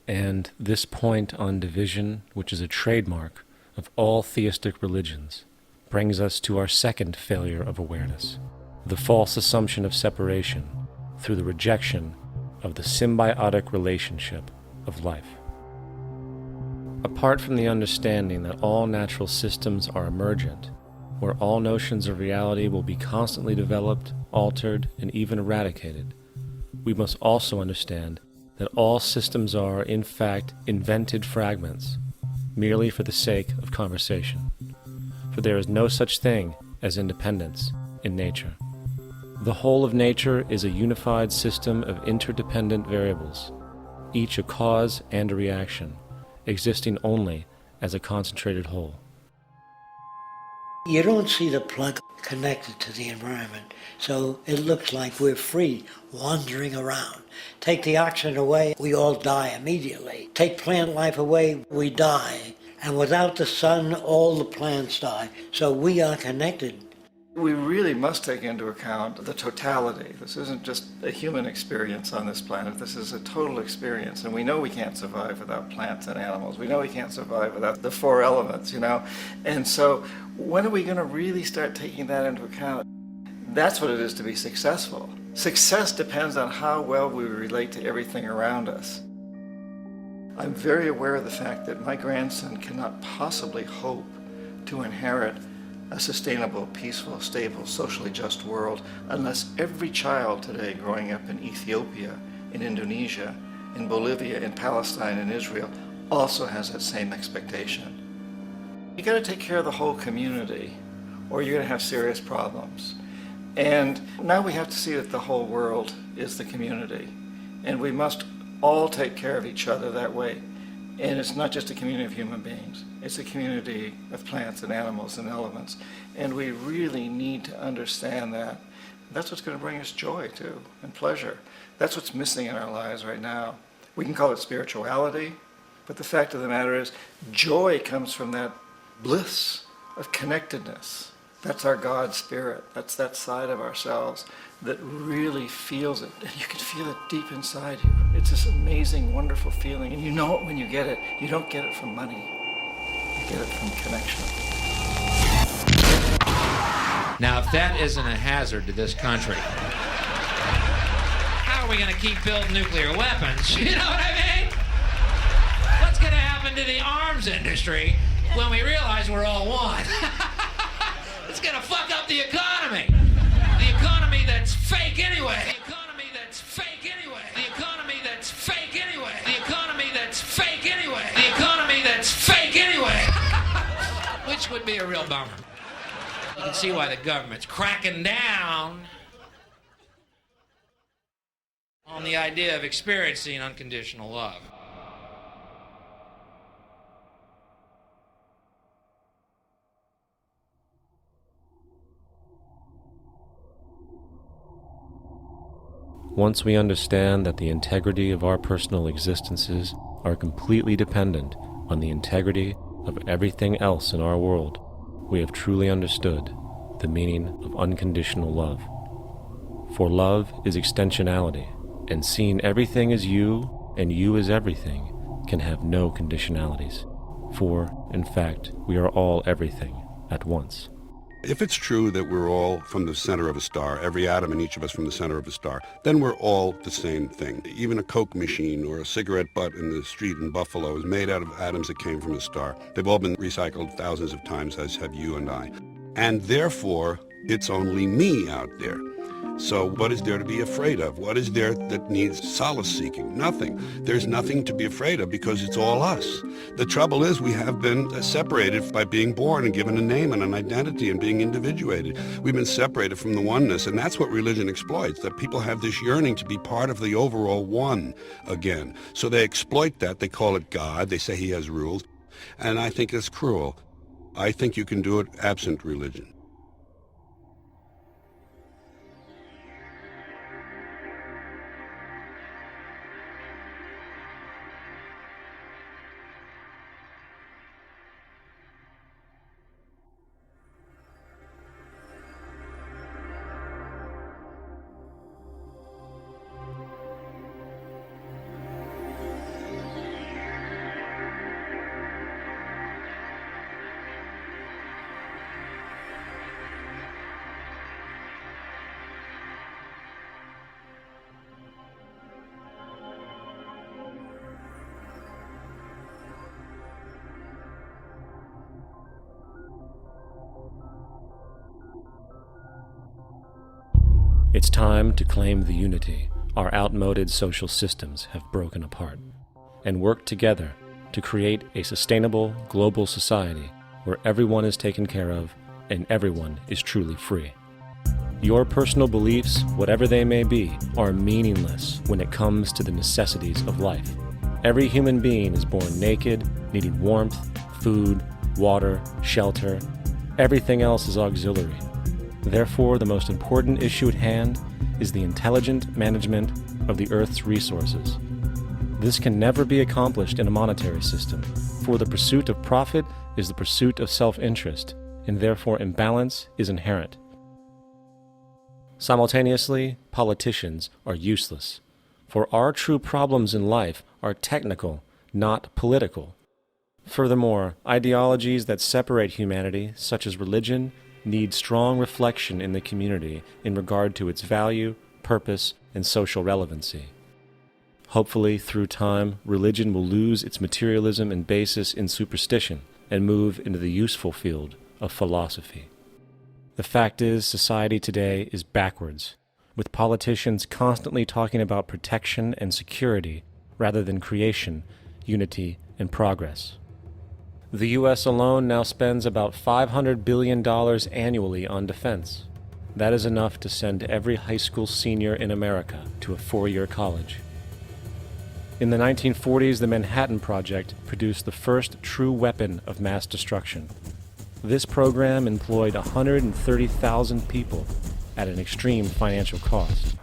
And this point on division, which is a trademark of all theistic religions, brings us to our second failure of awareness, the false assumption of separation through the rejection of the symbiotic relationship of life. Apart from the understanding that all natural systems are emergent, where all notions of reality will be constantly developed, altered, and even eradicated, we must also understand that all systems are, in fact, invented fragments, merely for the sake of conversation. For there is no such thing as independence in nature. The whole of nature is a unified system of interdependent variables, each a cause and a reaction, existing only as a concentrated whole. You don't see the plug connected to the environment, so it looks like we're free, wandering around. Take the oxygen away, we all die immediately. Take plant life away, we die. And without the sun, all the plants die. So we are connected. We really must take into account the totality. This isn't just a human experience on this planet. This is a total experience. And we know we can't survive without plants and animals. We know we can't survive without the four elements, you know. And so when are we going to really start taking that into account? That's what it is to be successful. Success depends on how well we relate to everything around us. I'm very aware of the fact that my grandson cannot possibly hope to inherit a sustainable, peaceful, stable, socially just world unless every child today growing up in Ethiopia, in Indonesia, in Bolivia, in Palestine, in Israel also has that same expectation. You got to take care of the whole community or you're going to have serious problems. And now we have to see that the whole world is the community, and we must all take care of each other that way. And it's not just a community of human beings, it's a community of plants and animals and elements. And we really need to understand that. That's what's going to bring us joy too, and pleasure. That's what's missing in our lives right now. We can call it spirituality, but the fact of the matter is, joy comes from that bliss of connectedness. That's our God spirit. That's that side of ourselves that really feels it. And you can feel it deep inside you. It's this amazing, wonderful feeling. And you know it when you get it. You don't get it from money. You get it from connection. Now, if that isn't a hazard to this country, how are we going to keep building nuclear weapons? You know what I mean? What's going to happen to the arms industry when we realize we're all one? It's going to fuck up the economy. The economy that's fake anyway. The economy that's fake anyway. The economy that's fake anyway. The economy that's fake anyway. The economy that's fake anyway. Which would be a real bummer. You can see why the government's cracking down on the idea of experiencing unconditional love. Once we understand that the integrity of our personal existences are completely dependent on the integrity of everything else in our world, we have truly understood the meaning of unconditional love. For love is extensionality, and seeing everything as you and you as everything can have no conditionalities. For, in fact, we are all everything at once. If it's true that we're all from the center of a star, every atom in each of us from the center of a star, then we're all the same thing. Even a Coke machine or a cigarette butt in the street in Buffalo is made out of atoms that came from a star. They've all been recycled thousands of times, as have you and I. And therefore, it's only me out there. So what is there to be afraid of? What is there that needs solace-seeking? Nothing. There's nothing to be afraid of because it's all us. The trouble is we have been separated by being born and given a name and an identity and being individuated. We've been separated from the oneness, and that's what religion exploits, that people have this yearning to be part of the overall one again. So they exploit that. They call it God. They say he has rules. And I think it's cruel. I think you can do it absent religion. It's time to claim the unity our outmoded social systems have broken apart, and work together to create a sustainable global society where everyone is taken care of and everyone is truly free. Your personal beliefs, whatever they may be, are meaningless when it comes to the necessities of life. Every human being is born naked, needing warmth, food, water, shelter. Everything else is auxiliary. Therefore, the most important issue at hand is the intelligent management of the Earth's resources. This can never be accomplished in a monetary system, for the pursuit of profit is the pursuit of self-interest, and therefore imbalance is inherent. Simultaneously, politicians are useless, for our true problems in life are technical, not political. Furthermore, ideologies that separate humanity, such as religion, need strong reflection in the community in regard to its value, purpose, and social relevancy. Hopefully, through time, religion will lose its materialism and basis in superstition and move into the useful field of philosophy. The fact is, society today is backwards, with politicians constantly talking about protection and security rather than creation, unity, and progress. The U.S. alone now spends about $500 billion annually on defense. That is enough to send every high school senior in America to a 4-year college. In the 1940s, the Manhattan Project produced the first true weapon of mass destruction. This program employed 130,000 people at an extreme financial cost.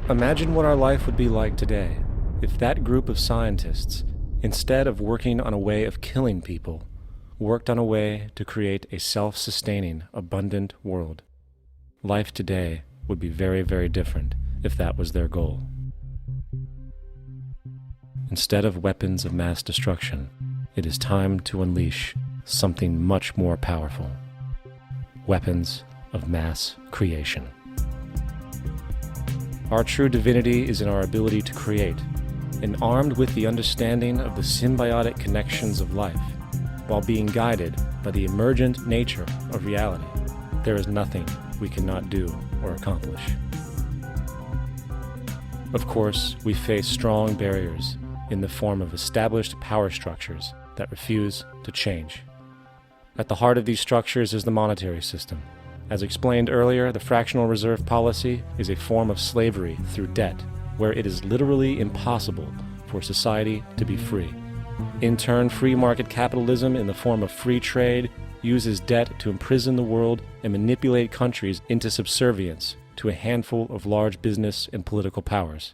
Imagine what our life would be like today if that group of scientists, instead of working on a way of killing people, worked on a way to create a self-sustaining, abundant world. Life today would be very, very different if that was their goal. Instead of weapons of mass destruction, it is time to unleash something much more powerful. Weapons of mass creation. Our true divinity is in our ability to create, and armed with the understanding of the symbiotic connections of life, while being guided by the emergent nature of reality, there is nothing we cannot do or accomplish. Of course, we face strong barriers in the form of established power structures that refuse to change. At the heart of these structures is the monetary system. As explained earlier, the fractional reserve policy is a form of slavery through debt, where it is literally impossible for society to be free. In turn, free market capitalism in the form of free trade uses debt to imprison the world and manipulate countries into subservience to a handful of large business and political powers.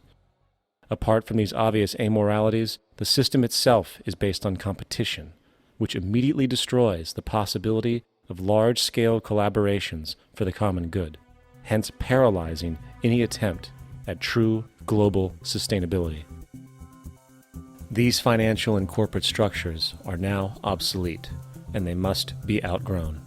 Apart from these obvious amoralities, the system itself is based on competition, which immediately destroys the possibility of large-scale collaborations for the common good, hence paralyzing any attempt at true global sustainability. These financial and corporate structures are now obsolete, and they must be outgrown.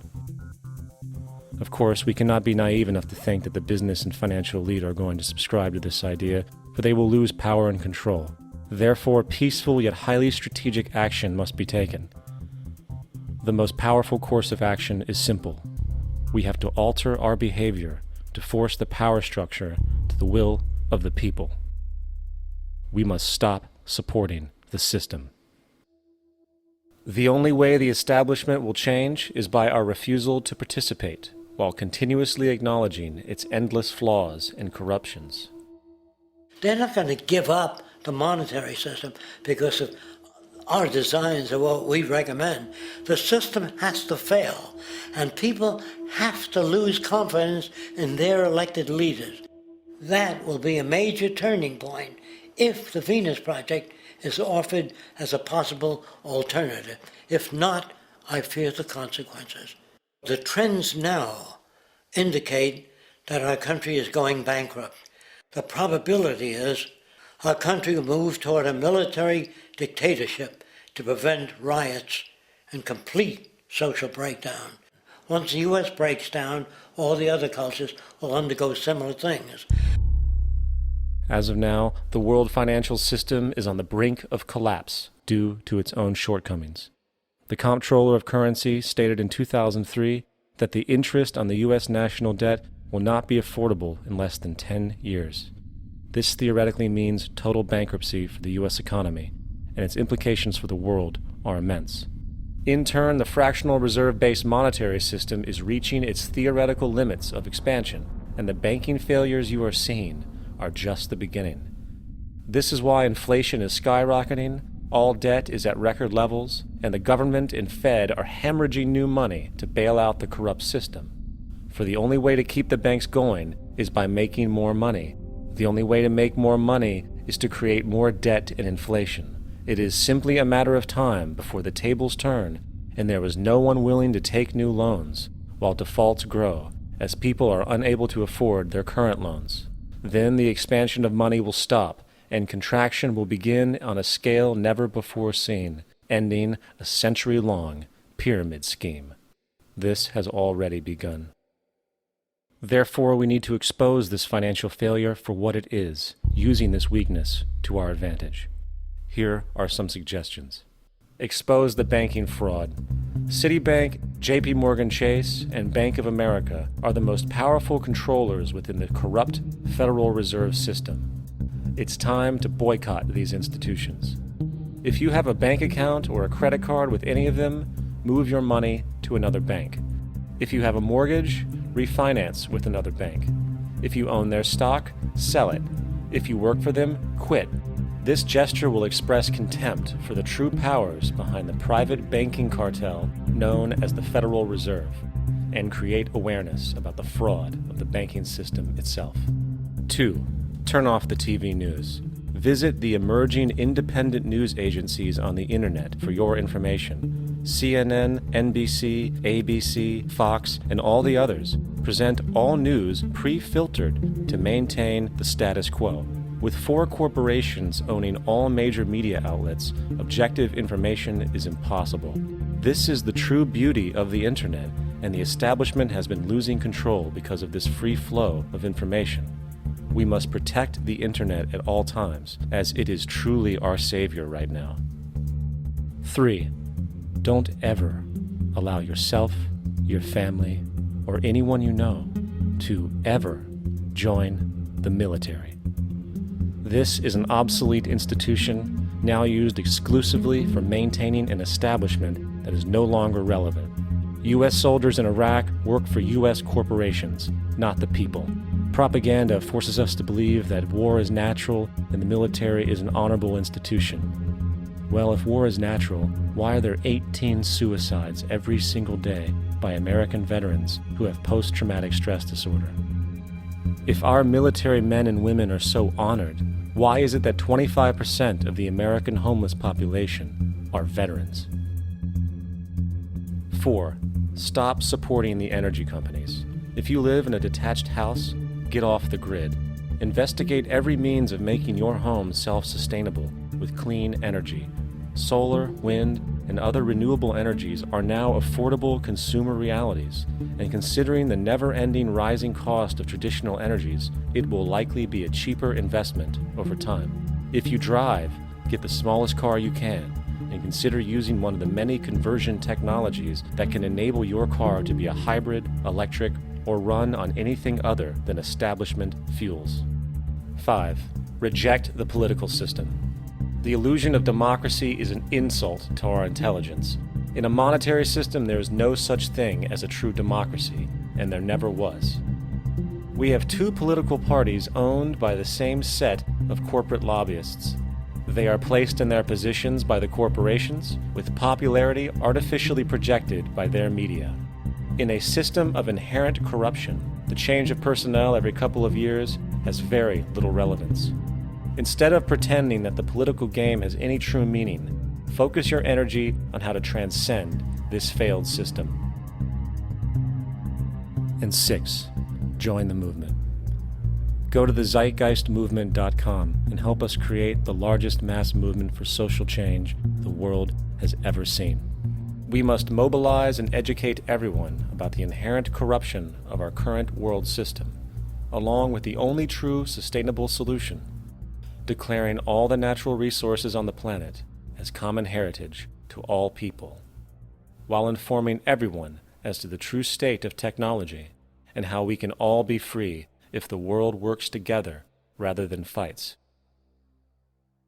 Of course, we cannot be naive enough to think that the business and financial elite are going to subscribe to this idea, for they will lose power and control. Therefore, peaceful yet highly strategic action must be taken. The most powerful course of action is simple. We have to alter our behavior to force the power structure to the will of the people. We must stop supporting the system. The only way the establishment will change is by our refusal to participate, while continuously acknowledging its endless flaws and corruptions. They're not going to give up the monetary system because of our designs of what we recommend. The system has to fail, and people have to lose confidence in their elected leaders. That will be a major turning point if the Venus Project is offered as a possible alternative. If not, I fear the consequences. The trends now indicate that our country is going bankrupt. The probability is our country will move toward a military dictatorship to prevent riots and complete social breakdown. Once the U.S. breaks down, all the other cultures will undergo similar things. As of now, the world financial system is on the brink of collapse due to its own shortcomings. The Comptroller of Currency stated in 2003 that the interest on the U.S. national debt will not be affordable in less than 10 years. This theoretically means total bankruptcy for the U.S. economy, and its implications for the world are immense. In turn, the fractional reserve-based monetary system is reaching its theoretical limits of expansion, and the banking failures you are seeing are just the beginning. This is why inflation is skyrocketing, all debt is at record levels, and the government and Fed are hemorrhaging new money to bail out the corrupt system. For the only way to keep the banks going is by making more money. The only way to make more money is to create more debt and inflation. It is simply a matter of time before the tables turn, and there is no one willing to take new loans, while defaults grow, as people are unable to afford their current loans. Then the expansion of money will stop, and contraction will begin on a scale never before seen, ending a century-long pyramid scheme. This has already begun. Therefore, we need to expose this financial failure for what it is, using this weakness to our advantage. Here are some suggestions. Expose the banking fraud. Citibank, JP Morgan Chase, and Bank of America are the most powerful controllers within the corrupt Federal Reserve System. It's time to boycott these institutions. If you have a bank account or a credit card with any of them, move your money to another bank. If you have a mortgage, refinance with another bank. If you own their stock, sell it. If you work for them, quit. This gesture will express contempt for the true powers behind the private banking cartel known as the Federal Reserve, and create awareness about the fraud of the banking system itself. 2. Turn off the TV news. Visit the emerging independent news agencies on the internet for your information. CNN, NBC, ABC, Fox, and all the others present all news pre-filtered to maintain the status quo. With 4 corporations owning all major media outlets, objective information is impossible. This is the true beauty of the internet, and the establishment has been losing control because of this free flow of information. We must protect the internet at all times, as it is truly our savior right now. 3. Don't ever allow yourself, your family, or anyone you know to ever join the military. This is an obsolete institution now used exclusively for maintaining an establishment that is no longer relevant. U.S. soldiers in Iraq work for U.S. corporations, not the people. Propaganda forces us to believe that war is natural and the military is an honorable institution. Well, if war is natural, why are there 18 suicides every single day by American veterans who have post-traumatic stress disorder? If our military men and women are so honored, why is it that 25% of the American homeless population are veterans? 4. Stop supporting the energy companies. If you live in a detached house, get off the grid. Investigate every means of making your home self-sustainable with clean energy. solar, wind, and other renewable energies are now affordable consumer realities, and considering the never-ending rising cost of traditional energies, it will likely be a cheaper investment over time. If you drive, get the smallest car you can, and consider using one of the many conversion technologies that can enable your car to be a hybrid, electric, or run on anything other than establishment fuels. 5. Reject the political system. The illusion of democracy is an insult to our intelligence. In a monetary system, there is no such thing as a true democracy, and there never was. We have two political parties owned by the same set of corporate lobbyists. They are placed in their positions by the corporations, with popularity artificially projected by their media. In a system of inherent corruption, the change of personnel every couple of years has very little relevance. Instead of pretending that the political game has any true meaning, focus your energy on how to transcend this failed system. And 6. Join the movement. Go to the zeitgeistmovement.com and help us create the largest mass movement for social change the world has ever seen. We must mobilize and educate everyone about the inherent corruption of our current world system, along with the only true sustainable solution, declaring all the natural resources on the planet as common heritage to all people, while informing everyone as to the true state of technology and how we can all be free if the world works together rather than fights.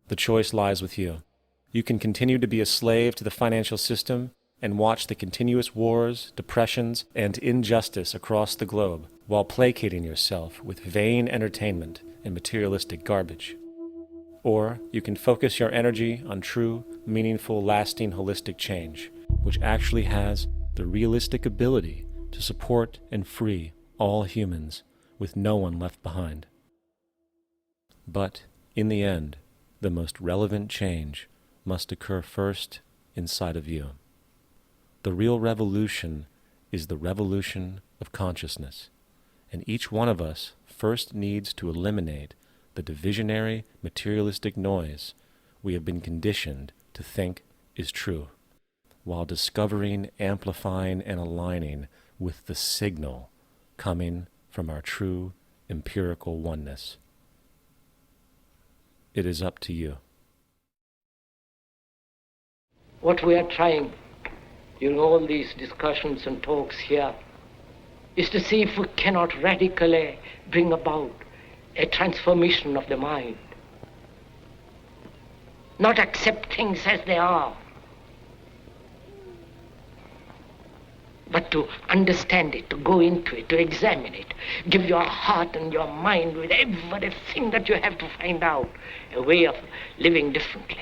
The choice lies with you. You can continue to be a slave to the financial system and watch the continuous wars, depressions, and injustice across the globe while placating yourself with vain entertainment and materialistic garbage. Or you can focus your energy on true, meaningful, lasting, holistic change, which actually has the realistic ability to support and free all humans with no one left behind. But, in the end, the most relevant change must occur first inside of you. The real revolution is the revolution of consciousness, and each one of us first needs to eliminate the divisionary, materialistic noise we have been conditioned to think is true, while discovering, amplifying, and aligning with the signal coming from our true empirical oneness. It is up to you. What we are trying during all these discussions and talks here is to see if we cannot radically bring about a transformation of the mind. Not accept things as they are, but to understand it, to go into it, to examine it, give your heart and your mind with everything that you have to find out a way of living differently.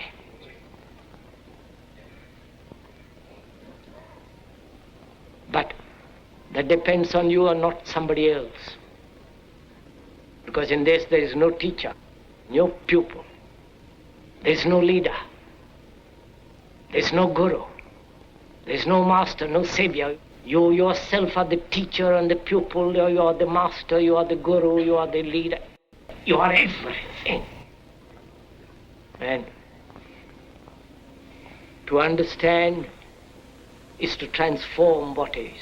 But that depends on you and not somebody else. Because in this there is no teacher, no pupil, there is no leader, there is no guru, there is no master, no savior. You yourself are the teacher and the pupil, you are the master, you are the guru, you are the leader. You are everything. And to understand is to transform what is.